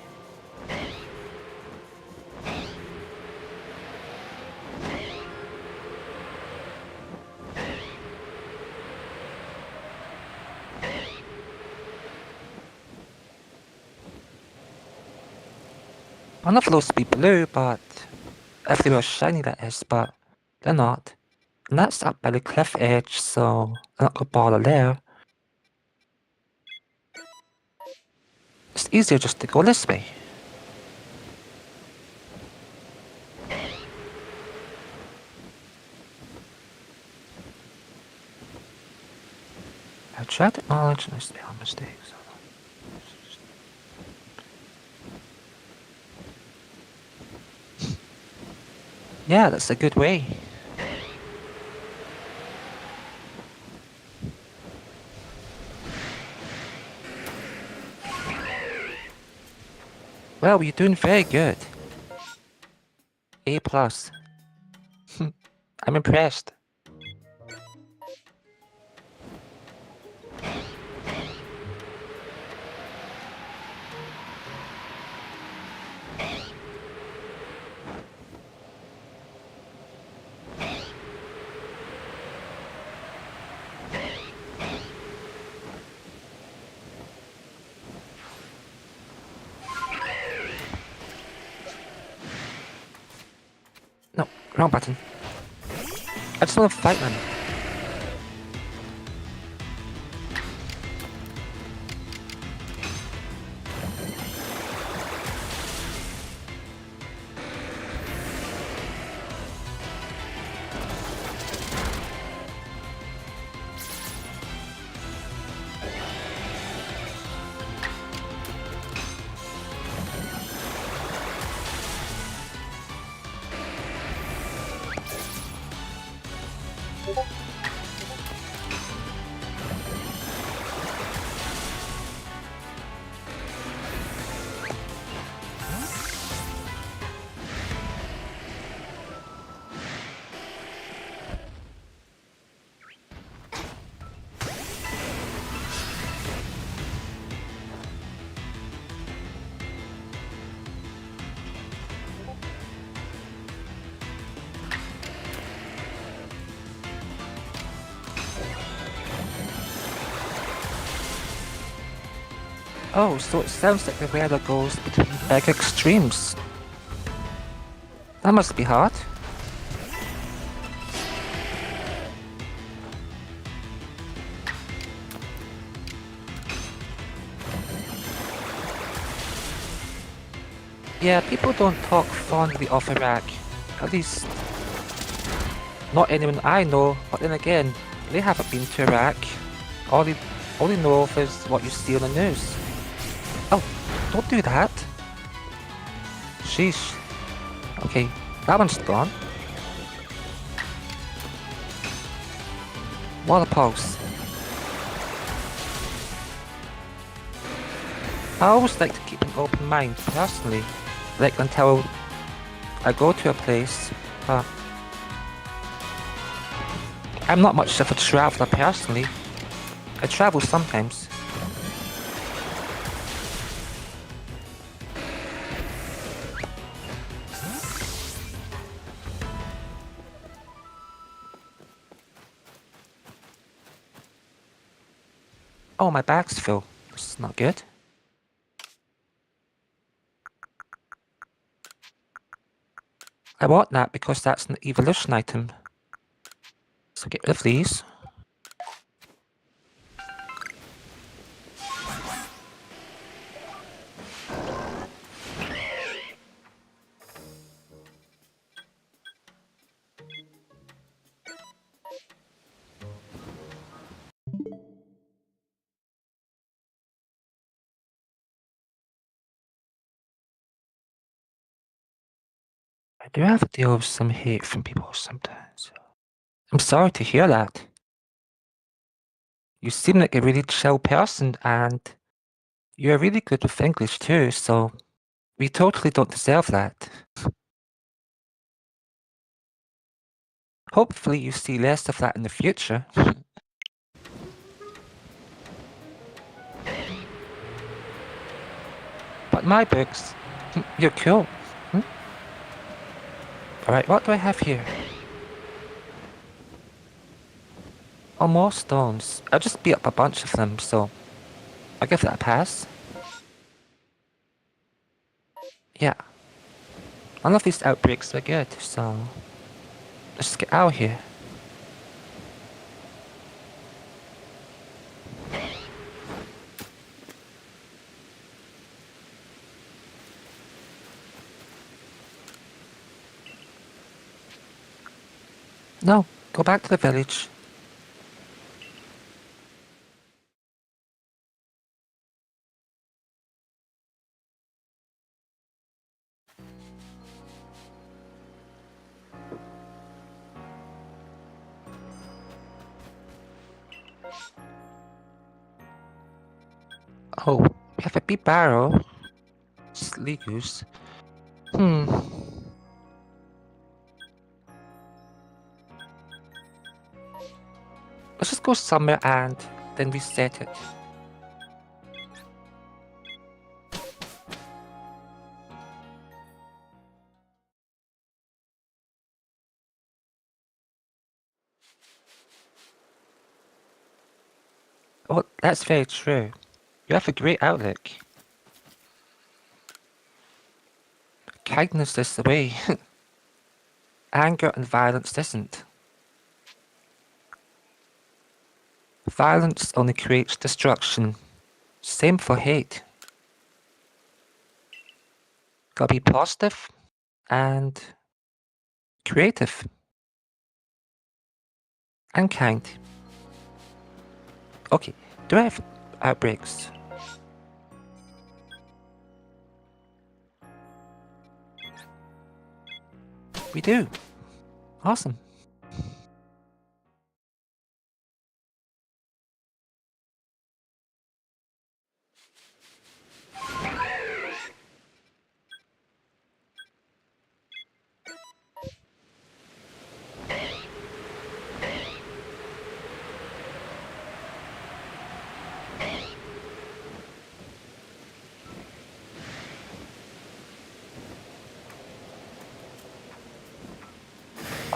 One of those to be blue, but if they were shiny that is, but they're not. And that's up by the cliff edge, so I'm not gonna bother there. It's easier just to go this way. I tried to acknowledge and I spell mistakes. Yeah, that's a good way. Well, you're doing very good. A plus. I'm impressed. No, wrong button. I just want to fight them. Oh, so it sounds like the weather goes between big extremes. That must be hard. Yeah, people don't talk fondly of Iraq. At least, not anyone I know, but then again, they haven't been to Iraq. All they know of is what you see on the news. Oh, don't do that. Sheesh. Okay, that one's gone. Water pulse. I always like to keep an open mind, personally. Like until I go to a place. I'm not much of a traveller personally. I travel sometimes. Oh, my bag's full. This is not good. I want that because that's an evolution item. So get rid of these. I do have to deal with some hate from people sometimes. I'm sorry to hear that. You seem like a really chill person and you're really good with English too, so we totally don't deserve that. Hopefully you see less of that in the future. But my books, you're cool. Alright, what do I have here? Oh, more stones. I'll just beat up a bunch of them, so I'll give that a pass. Yeah. None of these outbreaks are good, so let's just get out of here. No, go back to the village. Oh, we have a big barrel. Sleegoose. Let's just go somewhere and then reset it. Oh, that's very true. You have a great outlook. Kindness is the way. Anger and violence isn't. Violence only creates destruction. Same for hate. Gotta be positive and creative and kind. Okay, do I have outbreaks? We do. Awesome.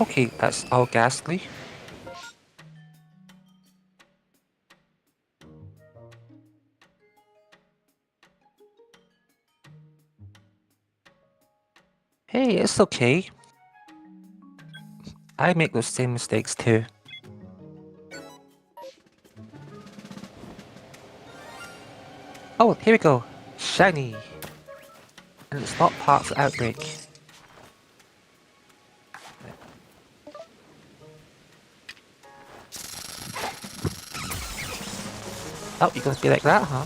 Okay, that's all ghastly. Hey, it's okay. I make those same mistakes too. Oh, here we go. Shiny. And it's not part of the outbreak. Oh, you're gonna be like that, huh?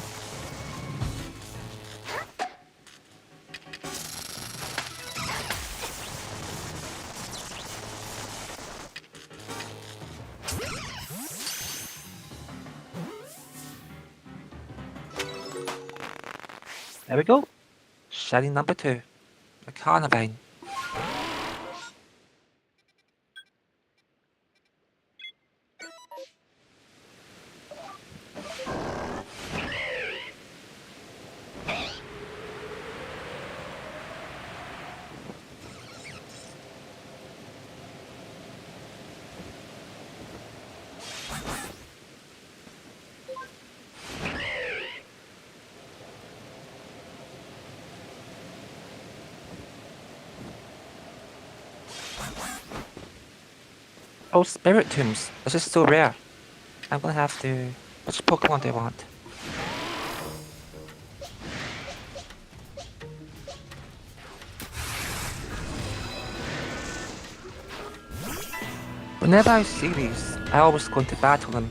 There we go. Shiny number 2. The Carnivine. Oh, Spirit Tombs. This is so rare. I'm gonna have to... Which Pokemon do I want? Whenever I see these, I always go into battle them.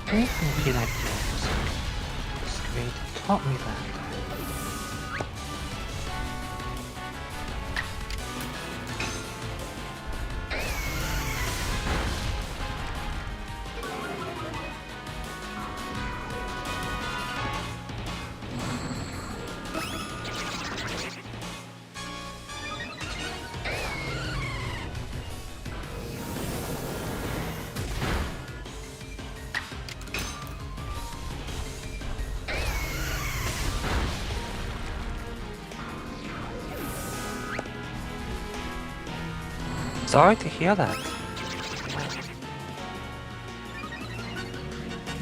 Anything be like this? This grade taught me that. Sorry to hear that.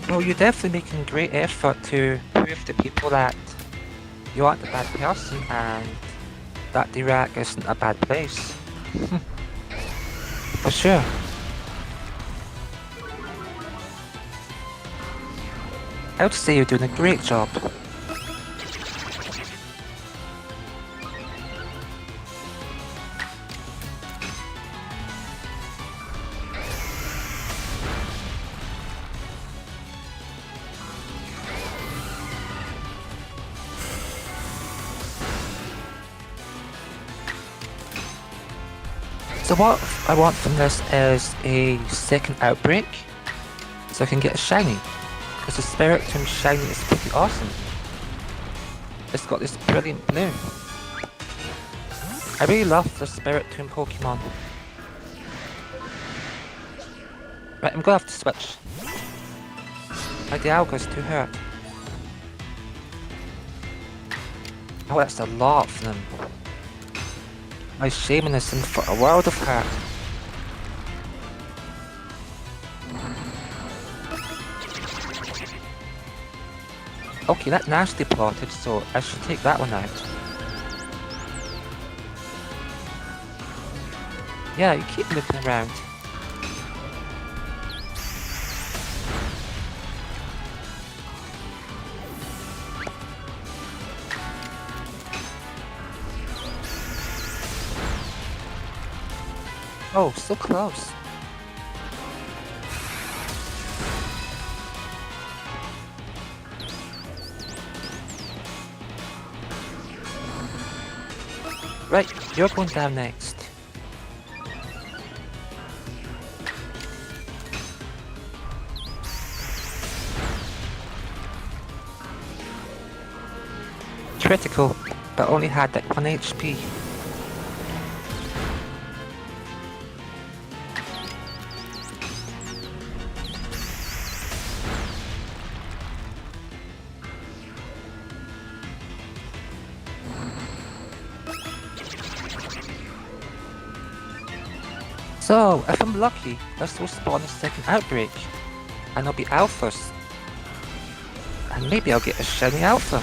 Well, you're definitely making great effort to prove to people that you aren't a bad person and that Iraq isn't a bad place. For sure. I would say you're doing a great job. So what I want from this is a second outbreak, so I can get a shiny. Because the Spirit Tomb shiny is pretty awesome. It's got this brilliant blue. I really love the Spirit Tomb Pokemon. Right, I'm gonna have to switch. My Dialga's too hurt. Oh, that's a lot of them. My Shaman is in for a world of hurt. Okay, that nasty plotted, so I should take that one out. Yeah, you keep looking around. Oh, so close. Right, you're going down next. Critical, but only had like 1 HP. So, if I'm lucky, this will spawn a second outbreak, and I'll be alphas. And maybe I'll get a shiny alpha.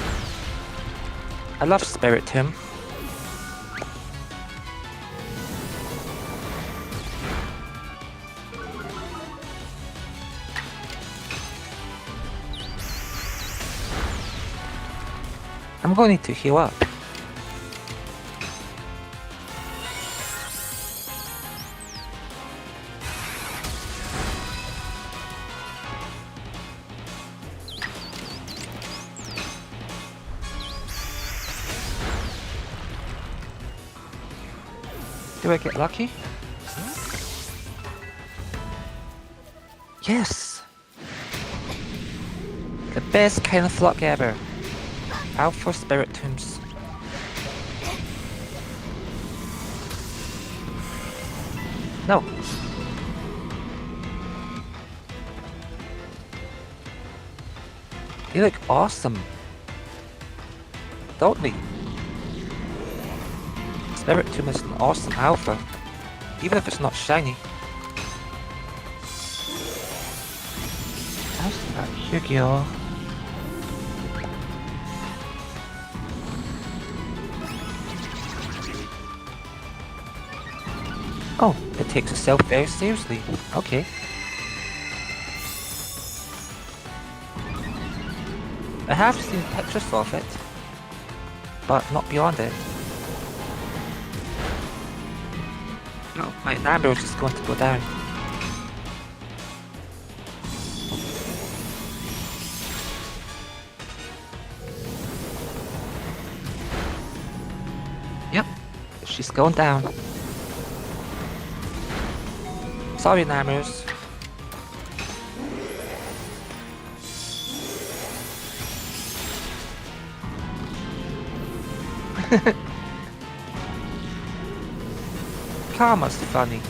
I love Spirit Tomb. I'm going to need to heal up. Do I get lucky? Yes! The best kind of luck ever. Alpha Spirit Tombs. No. They look awesome. Don't they? Spirit Tomb is an awesome alpha, even if it's not shiny. How's that Yu-Gi-Oh? Oh, it takes itself very seriously. Okay. I have seen pictures of it, but not beyond it. No, my number is just going to go down. Yep, she's going down. Sorry, Nammers. Karma's funny.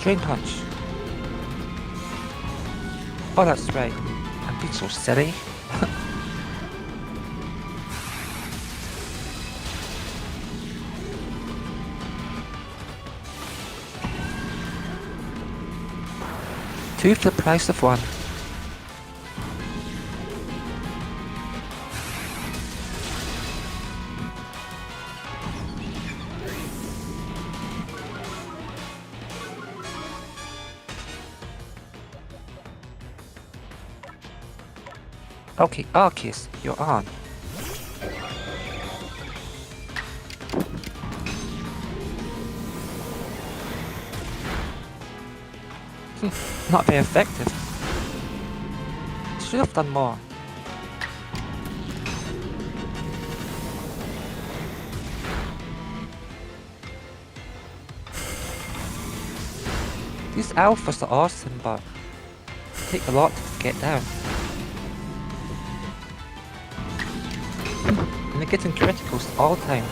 Drain Punch. Oh, that's right. I'm being so silly. Two for the price of one. Okay, Arceus, you're on. Not very effective. Should have done more. These alphas are awesome, but they take a lot to get down. And they're getting criticals all the time.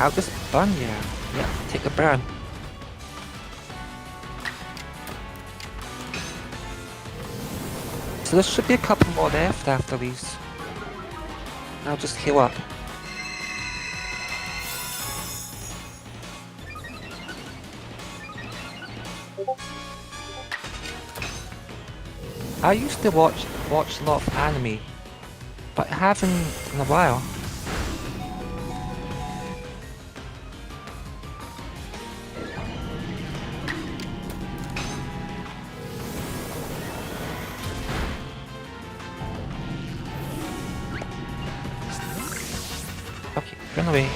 I'll just burn you. Yeah, take a burn. So there should be a couple more left after these. I'll just heal up. I used to watch a lot of anime, but I haven't in a while. Okay, run away.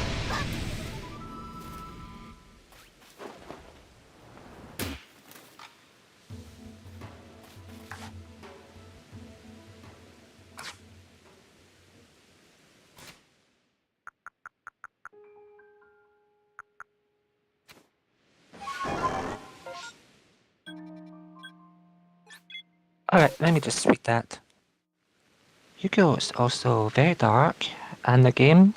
Alright, let me just read that. Yu-Gi-Oh! Is also very dark, and the game,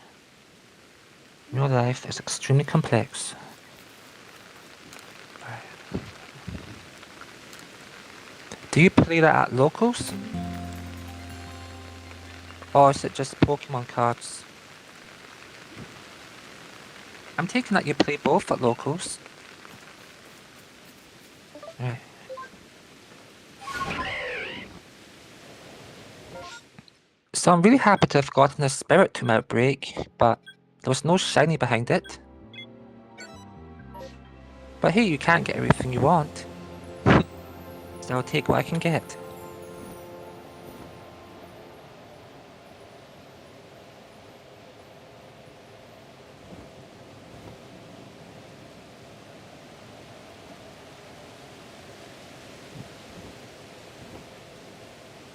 in real life, is extremely complex. Do you play that at locals? Or is it just Pokemon cards? I'm taking that you play both at locals. Right. So I'm really happy to have gotten a Spiritomb outbreak, but there was no shiny behind it. But hey, you can't get everything you want. So I'll take what I can get.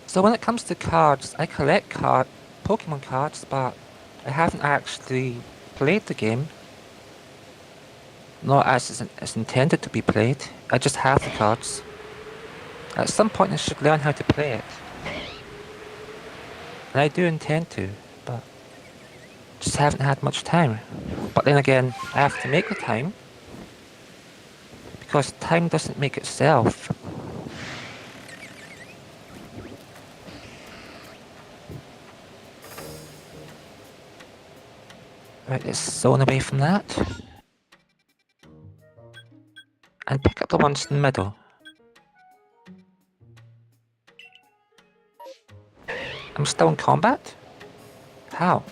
So when it comes to cards, I collect Pokemon cards, but I haven't actually played the game. Not as it's intended to be played. I just have the cards. At some point I should learn how to play it. And I do intend to, but just haven't had much time. But then again, I have to make the time, because time doesn't make itself. Right, let's zone away from that. And pick up the ones in the middle. I'm still in combat? How?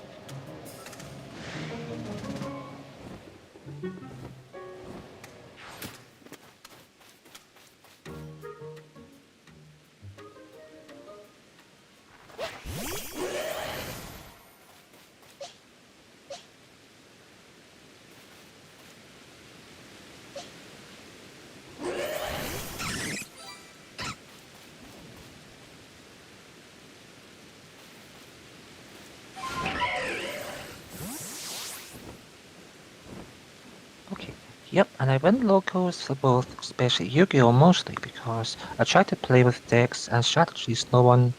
Okay, yep, and I win locals for both, especially Yu-Gi-Oh! Mostly because I try to play with decks and strategies no one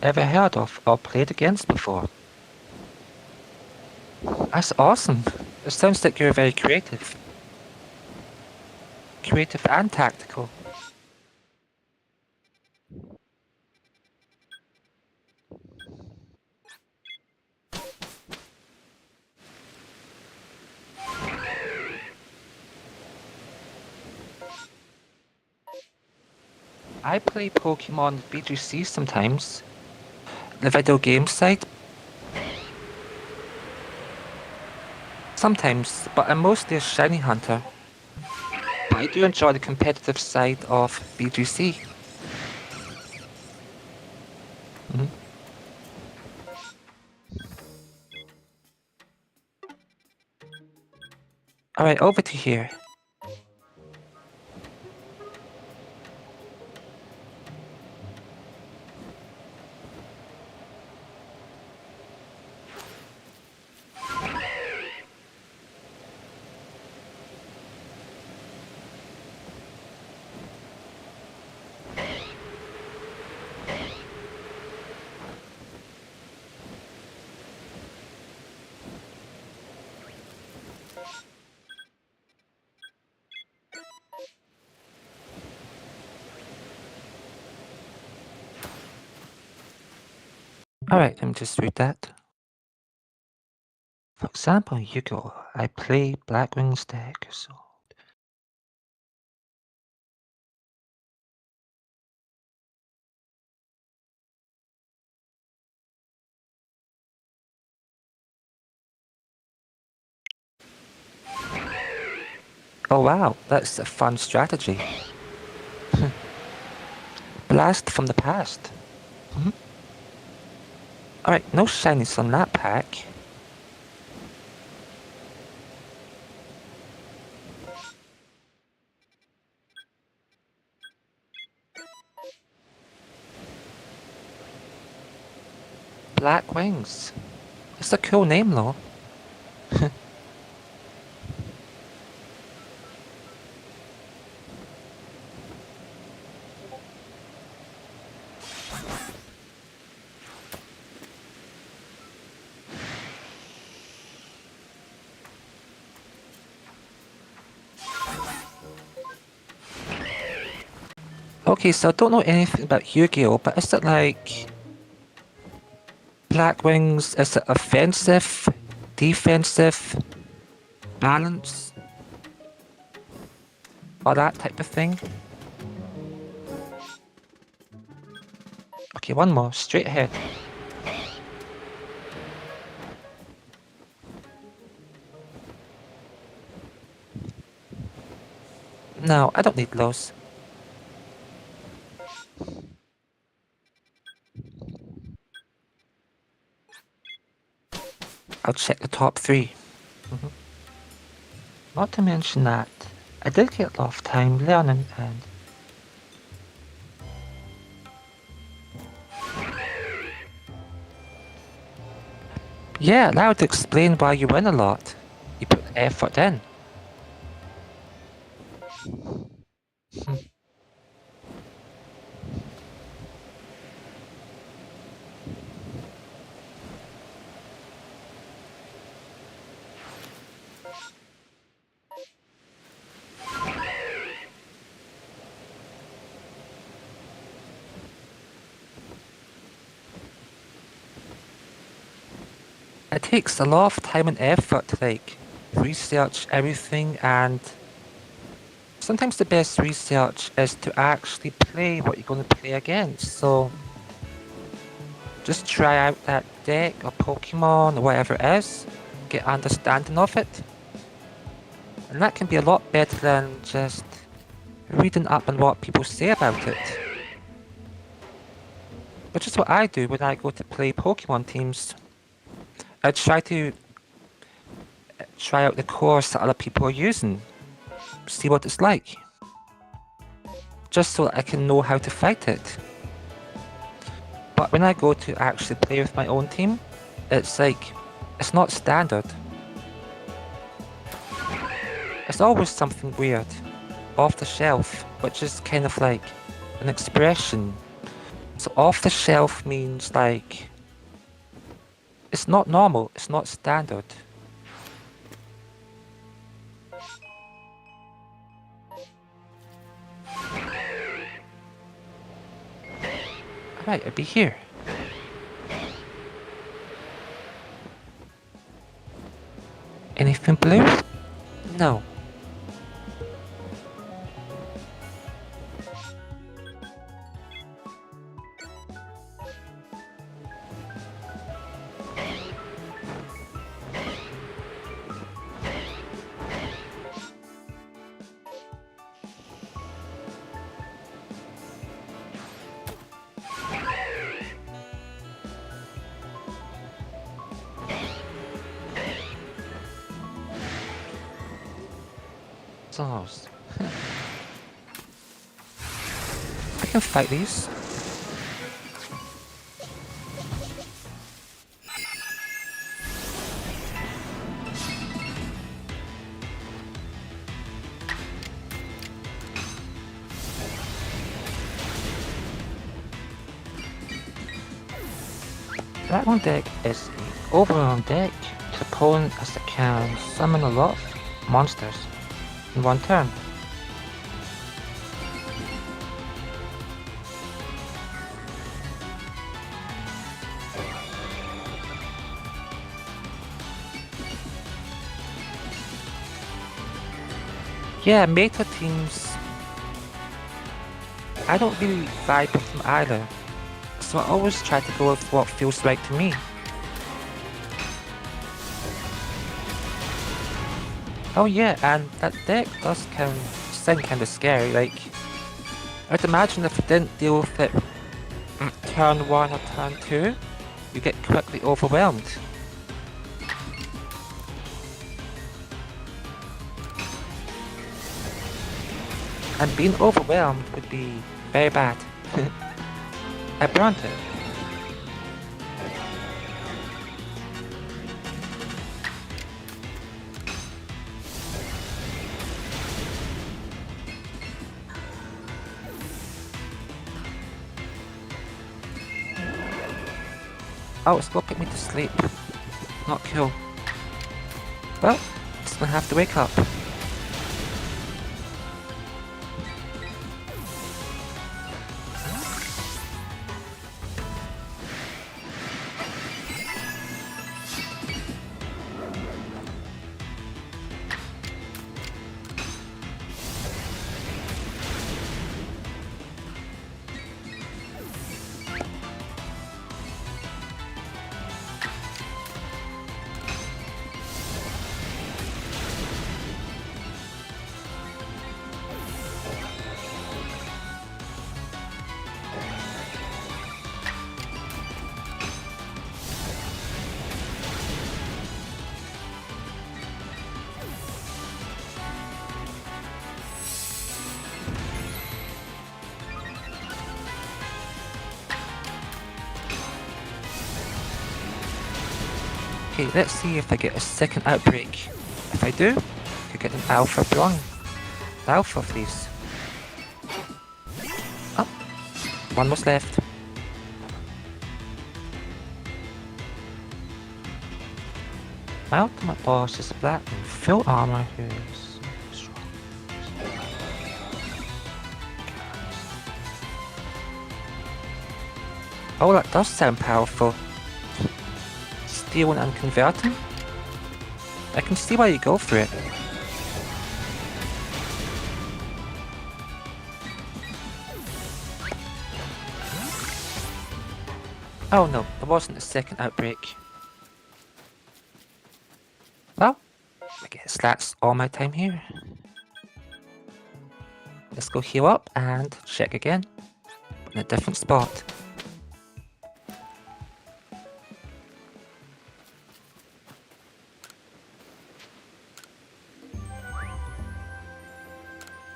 ever heard of or played against before. That's awesome. It sounds like you're very creative. Creative and tactical. I play Pokemon BGC sometimes. The video game site. Sometimes, but I'm mostly a shiny hunter. But I do enjoy the competitive side of BGC. Mhm. Alright, over to here. Alright, let me just read that. For example, Yu-Gi-Oh! I play Blackwing's deck, so... Oh wow, that's a fun strategy. Blast from the past. Alright, no shinies on that pack. Black Wings. It's a cool name though. Okay, so I don't know anything about Yu-Gi-Oh, but is it like Black Wings? Is it offensive, defensive, balance, or that type of thing? Okay, one more, straight ahead. No, I don't need those. I'll check the top 3. Not to mention that, I did get a lot of time learning and... Yeah, that would explain why you win a lot. You put the effort in. It takes a lot of time and effort to like research everything, and sometimes the best research is to actually play what you're going to play against. So just try out that deck or Pokemon or whatever it is, get understanding of it. And that can be a lot better than just reading up on what people say about it. Which is what I do when I go to play Pokemon teams. I try to try out the course that other people are using, see what it's like, just so that I can know how to fight it. But when I go to actually play with my own team, it's like, it's not standard. It's always something weird, off the shelf, which is kind of like an expression. So off the shelf means like, it's not normal, it's not standard. Alright, I'll be here. Anything blue? No. Sauce. I can fight these. Dragon deck is an overall deck to opponent as it can summon a lot of monsters in one turn. Yeah, meta teams, I don't really vibe with them either, so I always try to go with what feels right to me. Oh yeah, and that deck does sound kinda scary, like, I'd imagine if you didn't deal with it turn 1 or turn 2, you get quickly overwhelmed. And being overwhelmed would be very bad. I burnt it. Oh, it's gonna put me to sleep. Not cool. Well, just gonna have to wake up. Okay, let's see if I get a second outbreak. If I do, I could get an alpha bronze. Alpha of these. Oh, one was left. My ultimate boss is black in full armor who is strong. Oh, that does sound powerful. Stealing and converting? I can see why you go for it. Oh no, there wasn't a second outbreak. Well, I guess that's all my time here. Let's go heal up and check again. In a different spot.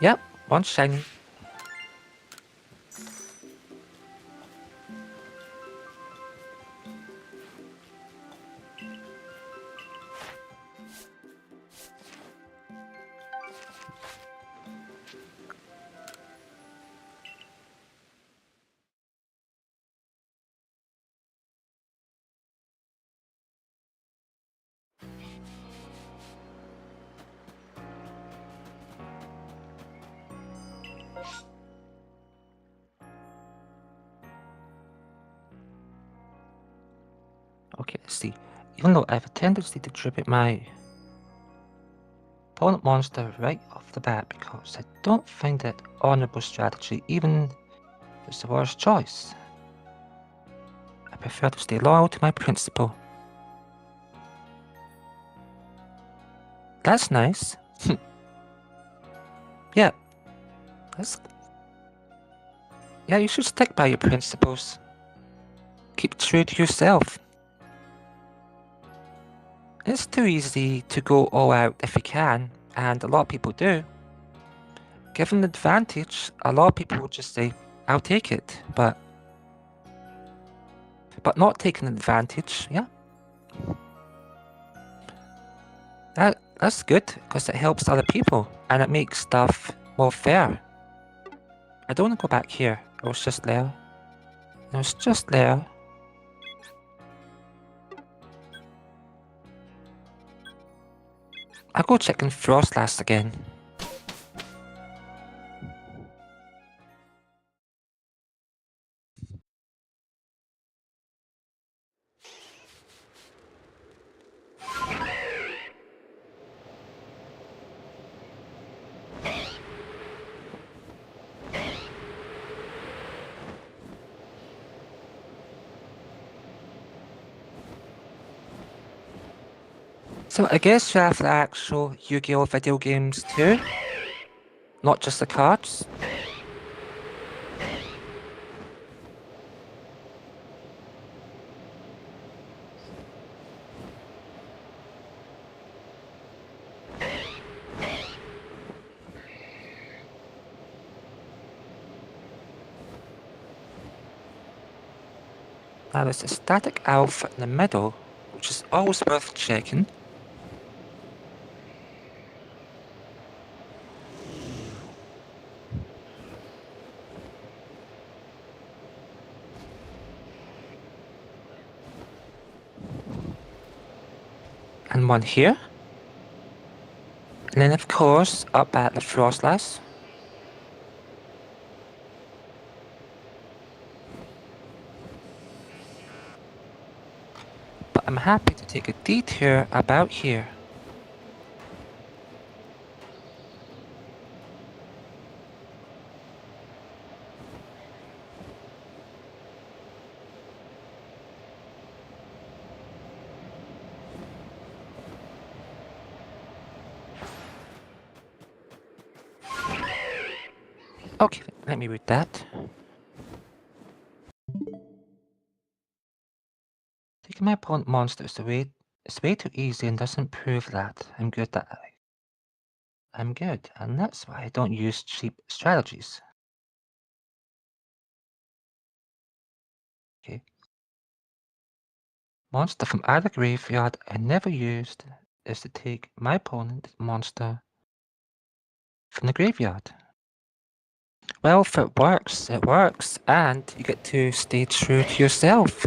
Yep, one shiny. Okay, let's see. Even though I have a tendency to tribute my opponent monster right off the bat because I don't find that honorable strategy, even if it's the worst choice. I prefer to stay loyal to my principle. That's nice. Yeah, that's... Yeah, you should stick by your principles. Keep true to yourself. It's too easy to go all out if you can, and a lot of people do. Given the advantage, a lot of people will just say, I'll take it, but not taking advantage, yeah. That's good, because it helps other people, and it makes stuff more fair. I don't want to go back here. I was just there. I was just there. I'll go check in Frostlast again. So I guess you have the actual Yu-Gi-Oh! Video games too? Not just the cards? Now there's a static alpha in the middle, which is always worth checking. And one here. And then of course, up at the Frostless. But I'm happy to take a detour about here. Okay, let me read that. Taking my opponent monster is way too easy and doesn't prove that I'm good I'm good, and that's why I don't use cheap strategies. Okay. Monster from either graveyard I never used is to take my opponent's monster from the graveyard. Well, if it works, and you get to stay true to yourself.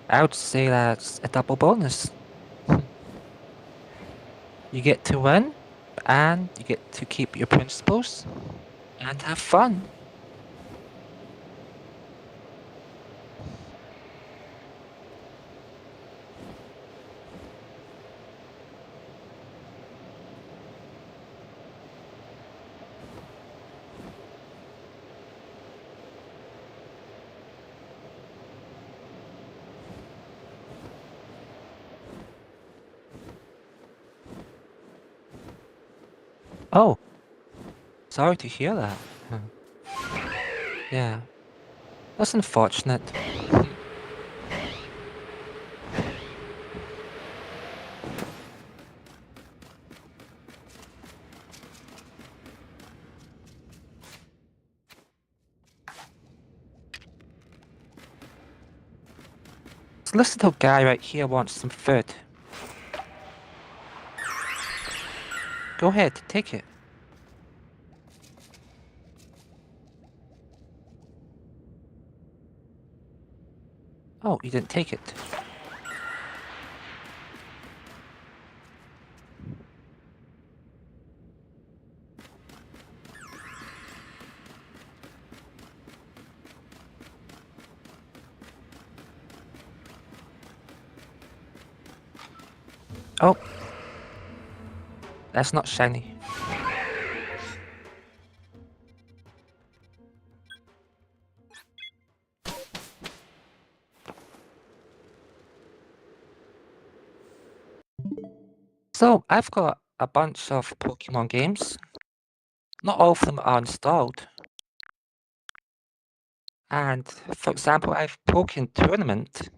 I would say that's a double bonus. You get to win, and you get to keep your principles, and have fun. Oh, sorry to hear that. Yeah, that's unfortunate. So this little guy right here wants some food. Go ahead, take it. Oh, you didn't take it. Oh, that's not shiny. So, I've got a bunch of Pokemon games. Not all of them are installed. And, for example, I have Pokemon Tournament.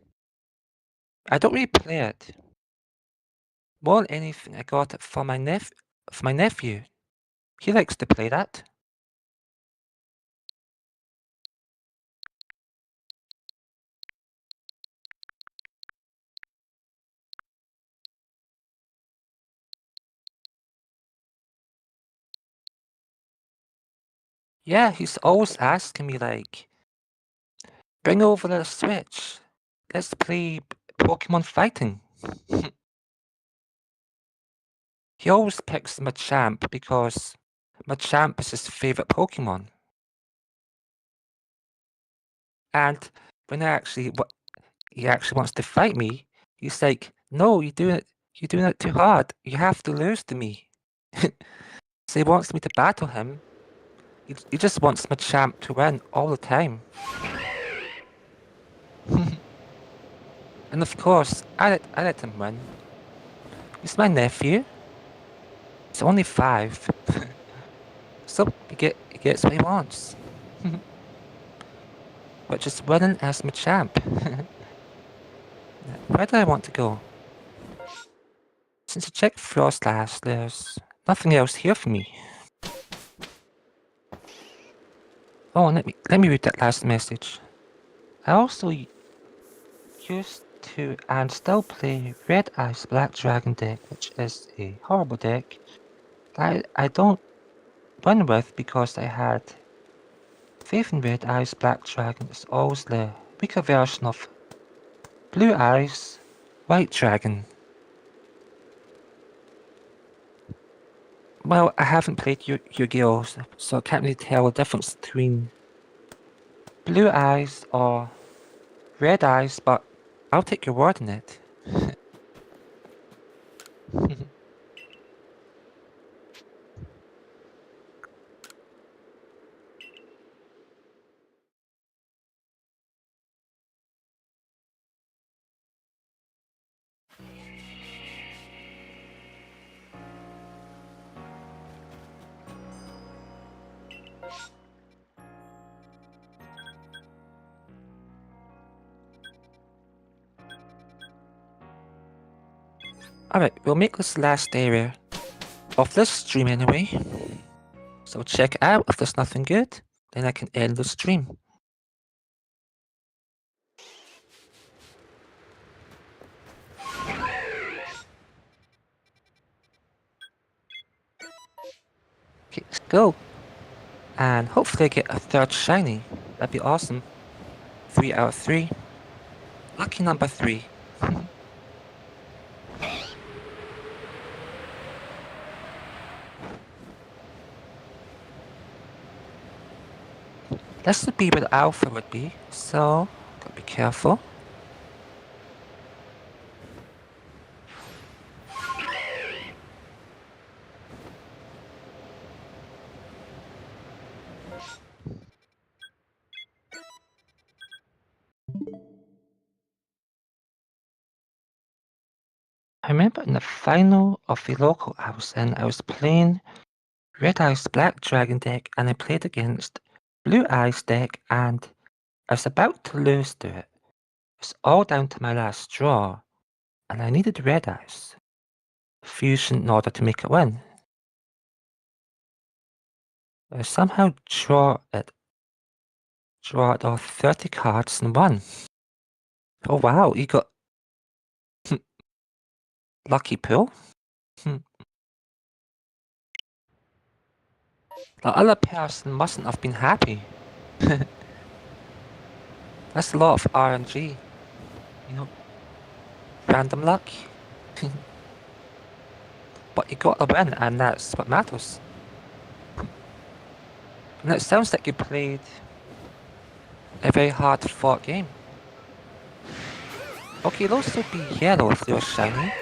I don't really play it. More than anything, I got it for my nephew. He likes to play that. Yeah, he's always asking me, like, bring over the Switch. Let's play Pokemon Fighting. He always picks Machamp because Machamp is his favorite Pokemon. And when he actually wants to fight me, he's like, "No, you're doing it too hard. You have to lose to me." So he wants me to battle him. He just wants Machamp to win all the time. And of course, I let him win. He's my nephew. He's only 5. So he gets what he wants. Which is winning as Machamp. Where do I want to go? Since I checked Frostlass, there's nothing else here for me. Oh, let me read that last message. I also used to and still play Red Eyes Black Dragon deck, which is a horrible deck that I don't win with because I had faith in Red Eyes Black Dragon. It's always the weaker version of Blue Eyes White Dragon. Well, I haven't played Yu-Gi-Oh, so I can't really tell the difference between Blue Eyes or Red Eyes, but I'll take your word on it. Alright, we'll make this last area of this stream anyway. So check it out. If there's nothing good, then I can end the stream. Okay, let's go. And hopefully I get a third shiny. That'd be awesome. 3 out of 3. Lucky number 3. This would be where the alpha would be, so gotta be careful. I remember in the final of the local I was in, I was playing Red Eyes Black Dragon deck and I played against Blue Eyes deck and I was about to lose to it. It was all down to my last draw and I needed Red Eyes fusion in order to make it win. I somehow draw it all 30 cards and won. Oh wow, you got lucky pull. The other person mustn't have been happy. That's a lot of RNG. You know, random luck. But you got a win, and that's what matters. And it sounds like you played a very hard-fought game. Okay, those would be yellow if they were shiny.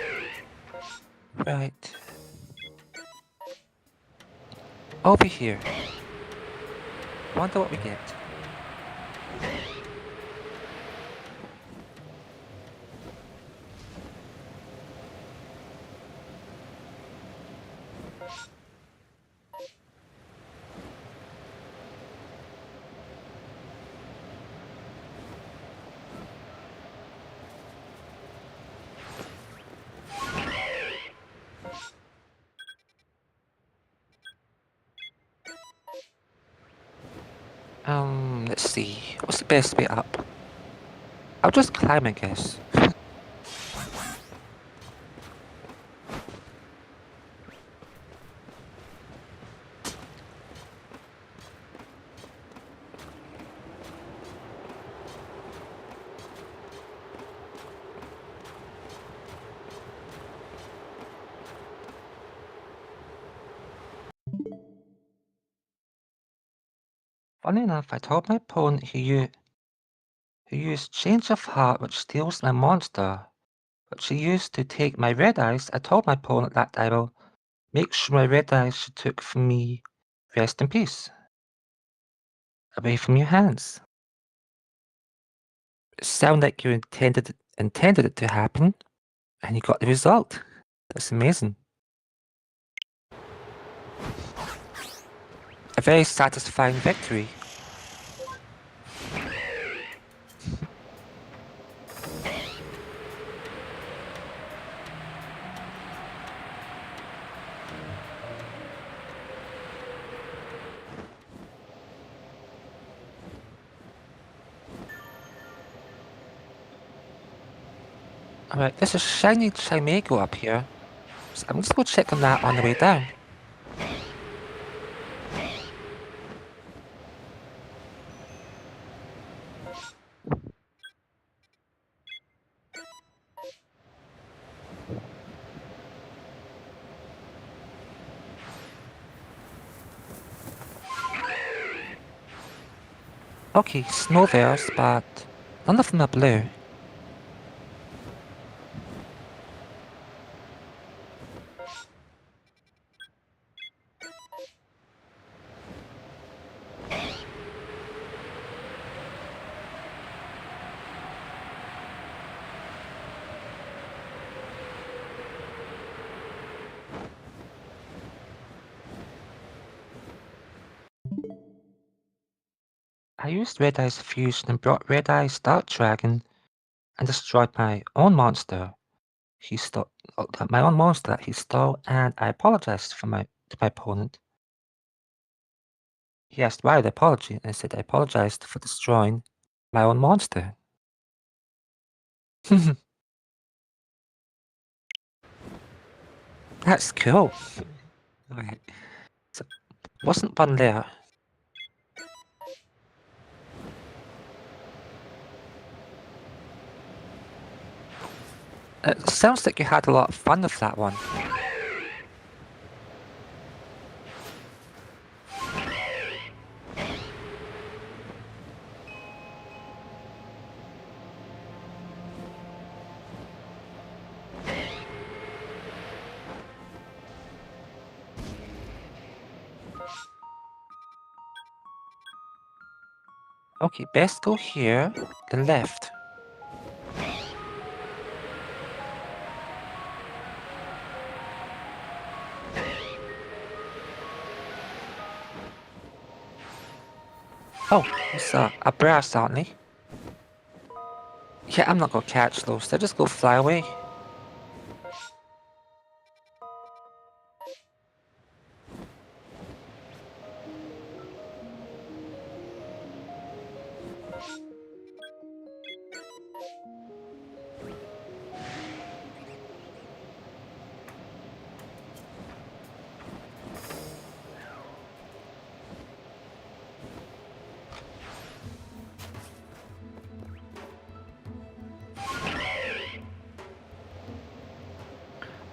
Right. Over here. Wonder what we get. Let's see. What's the best way up? I'll just climb, I guess. Funny enough, I told my opponent he used Change of Heart, which steals my monster, which he used to take my red eyes. I told my opponent that I will make sure my red eyes she took from me rest in peace. Away from your hands. It sounded like you intended it to happen, and you got the result. That's amazing. A very satisfying victory. Alright, there's a shiny Chimago up here. So I'm just going to check on that on the way down. Okay, snow bears, but none of them are blue. I used Red Eye's fusion and brought Red Eye's Dark Dragon and destroyed my own monster. He stole my own monster that he stole, and I apologized to my opponent. He asked why the apology, and I said I apologized for destroying my own monster. That's cool. Alright. So Wasn't one there. It sounds like you had a lot of fun with that one. Okay, best go here, then left. Oh, it's a brass, aren't they? Yeah, I'm not gonna catch those. They'll just go fly away.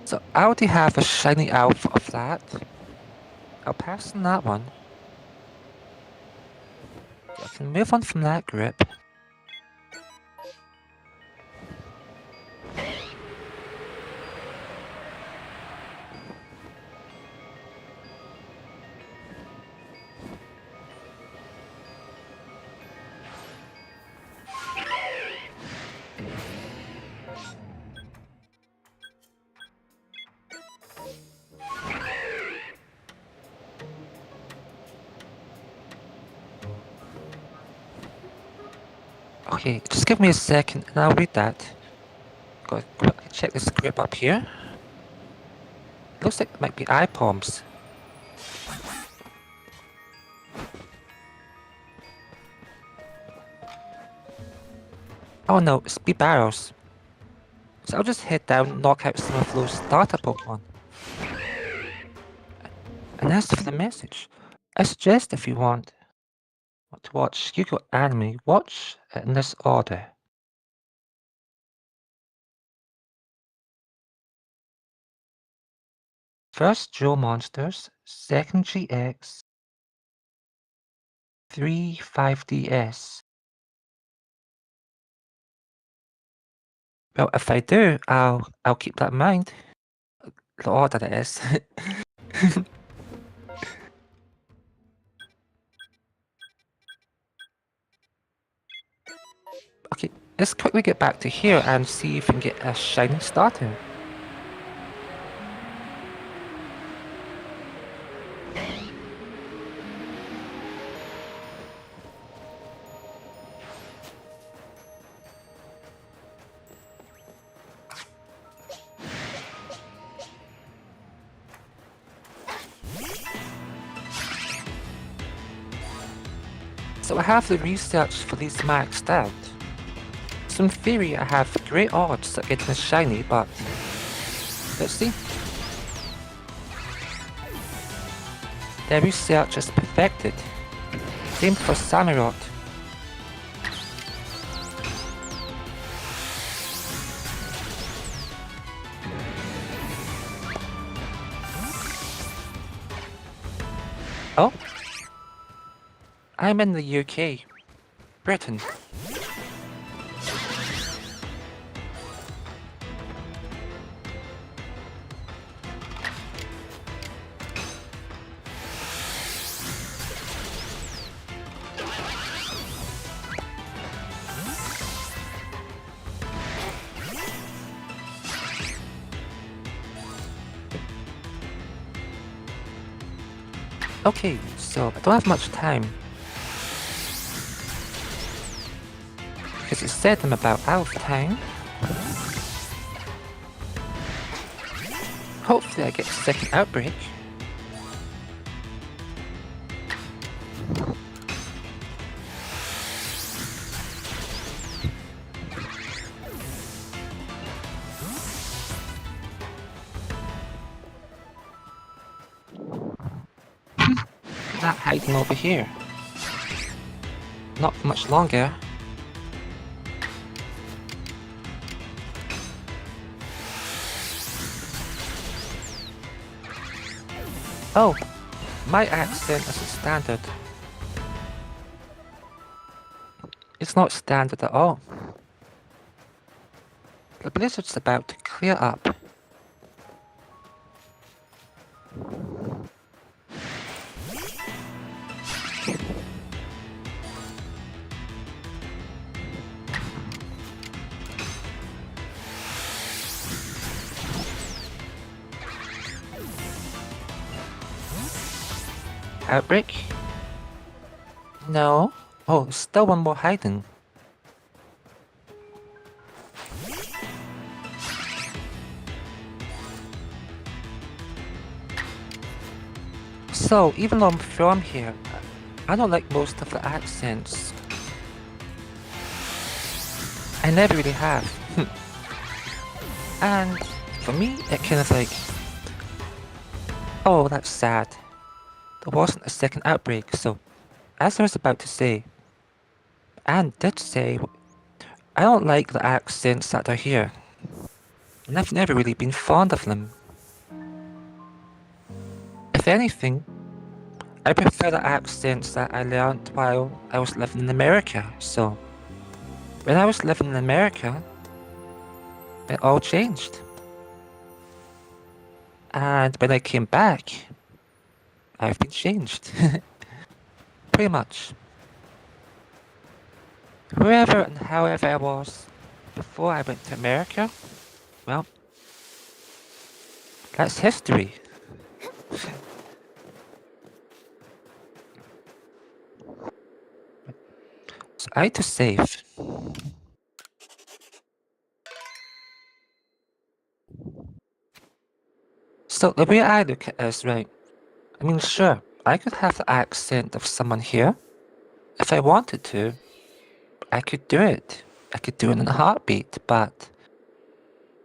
So I already have a shiny elf of that. I'll pass on that one. I can move on from that group. Okay, just give me a second and I'll read that. Go quickly check this script up here. Looks like it might be eye palms. Oh no, it's be barrels. So I'll just head down and knock out some of those starter Pokemon. And as for the message, I suggest if you want to watch Yu-Gi-Oh! Anime, watch it in this order. First Duel Monsters, second GX, 3 5DS. Well, if I do, I'll keep that in mind. The order it is. Okay, let's quickly get back to here and see if we can get a shiny starter. So I have the research for these maxed out. So in theory I have great odds at getting a shiny, but let's see. Their research is perfected. Same for Samurott. Oh? I'm in the UK. Britain. Okay, so I don't have much time. Because it said I'm about out of time. Hopefully I get a second outbreak. not hiding over here. Not for much longer. Oh, my accent isn't standard. It's not standard at all. The blizzard's about to clear up. Outbreak? No. Oh, still one more hiding. So, even though I'm from here, I don't like most of the accents. I never really have. And for me, it kind of like, oh, that's sad. There wasn't a second outbreak, so as I was about to say, Anne did say, I don't like the accents that are here. And I've never really been fond of them. If anything, I prefer the accents that I learned while I was living in America, so when I was living in America, it all changed. And when I came back, I've been changed. Pretty much. Wherever and however I was before I went to America, well, that's history. So I had to save. So the way I look at it is, right, I mean, sure, I could have the accent of someone here. If I wanted to, I could do it. I could do it in a heartbeat, but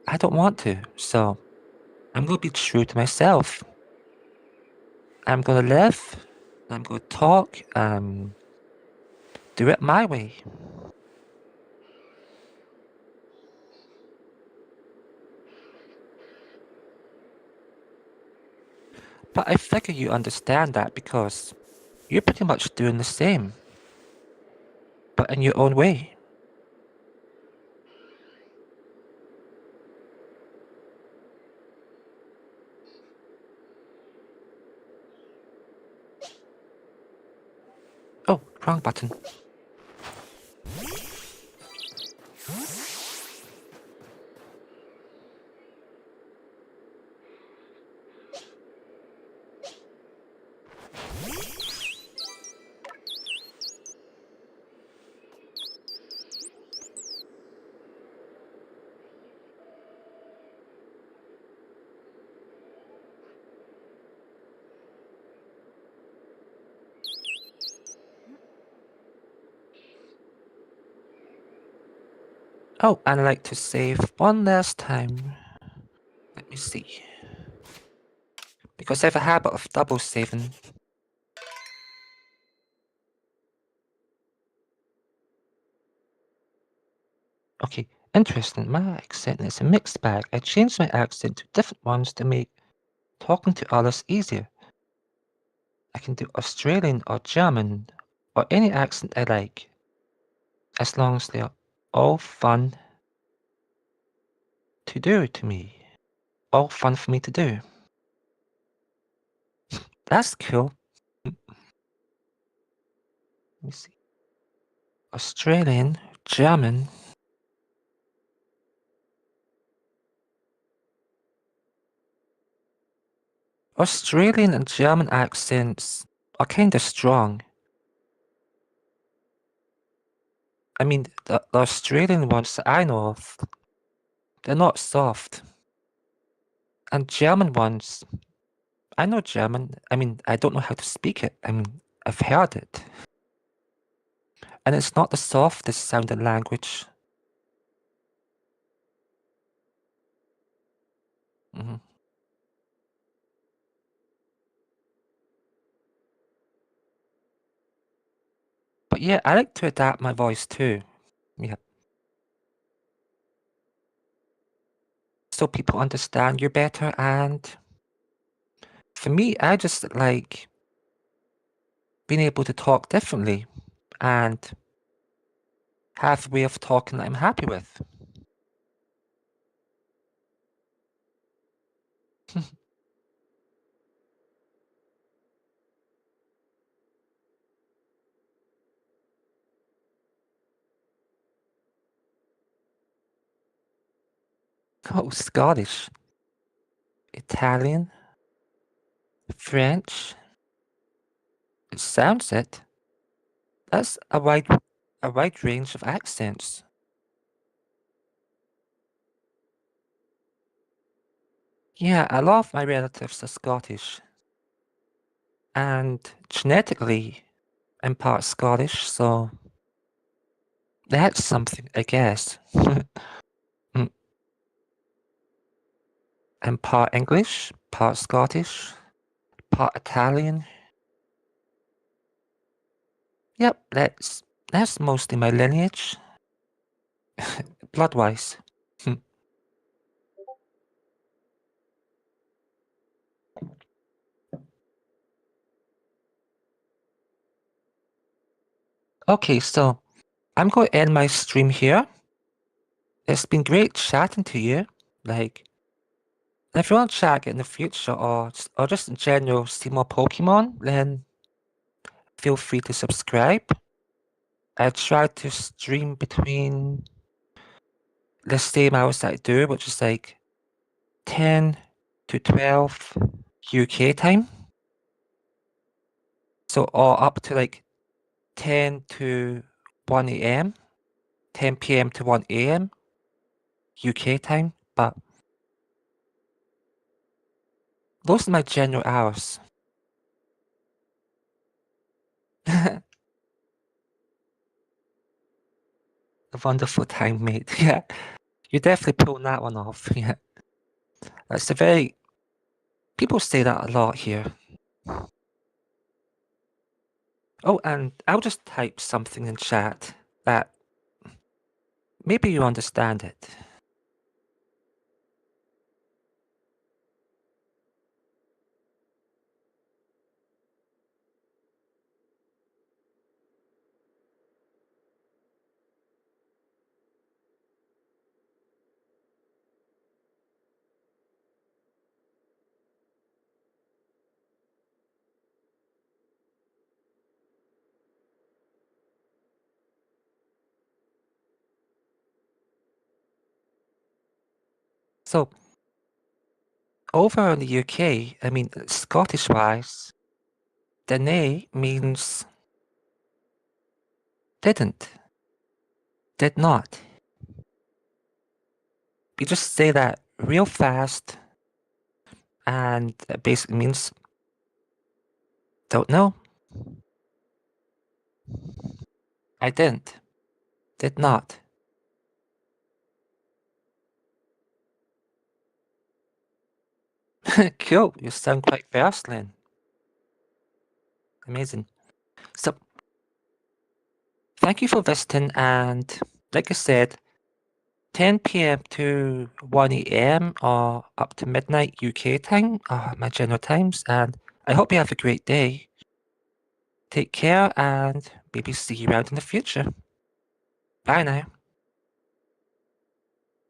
I don't want to, so I'm going to be true to myself. I'm going to live, I'm going to talk, do it my way. But I figure you understand that because you're pretty much doing the same, but in your own way. Oh, wrong button. Oh, and I like to save one last time. Let me see. Because I have a habit of double saving. Okay, interesting. My accent is a mixed bag. I changed my accent to different ones to make talking to others easier. I can do Australian or German or any accent I like, as long as they're all fun to do to me. All fun for me to do. That's cool. Let me see. Australian, German. Australian and German accents are kind of strong. I mean, the Australian ones that I know of, they're not soft. And German ones, I know German. I mean, I don't know how to speak it. I mean, I've heard it. And it's not the softest sounding language. Mhm. But yeah, I like to adapt my voice too. Yeah. So people understand you better. And for me, I just like being able to talk differently and have a way of talking that I'm happy with. Oh, Scottish, Italian, French. It sounds it. That's a wide range of accents. Yeah, a lot of my relatives are Scottish, and genetically, I'm part Scottish, so that's something, I guess. Mm, I'm part English, part Scottish, part Italian. Yep, that's mostly my lineage, blood-wise. Hmm. Okay, so I'm going to end my stream here. It's been great chatting to you. Like, if you want to chat in the future or just in general see more Pokemon, then feel free to subscribe. I try to stream between the same hours that I do, which is like 10 to 12 UK time. So, or up to like 10 to 1 a.m., 10 p.m. to 1 a.m. UK time. But those are my general hours. A wonderful time, mate. Yeah, you definitely pulled that one off. Yeah, that's a very, people say that a lot here. Oh, and I'll just type something in chat that maybe you understand it. So, over in the UK, I mean, Scottish-wise, dene means didn't, did not. You just say that real fast, and it basically means don't know. I didn't, did not. Cool, you sound quite fast, Lynn. Amazing. So, thank you for visiting, and like I said, 10 p.m. to 1 a.m. or up to midnight UK time are my general times, and I hope you have a great day. Take care and maybe see you around in the future. Bye now.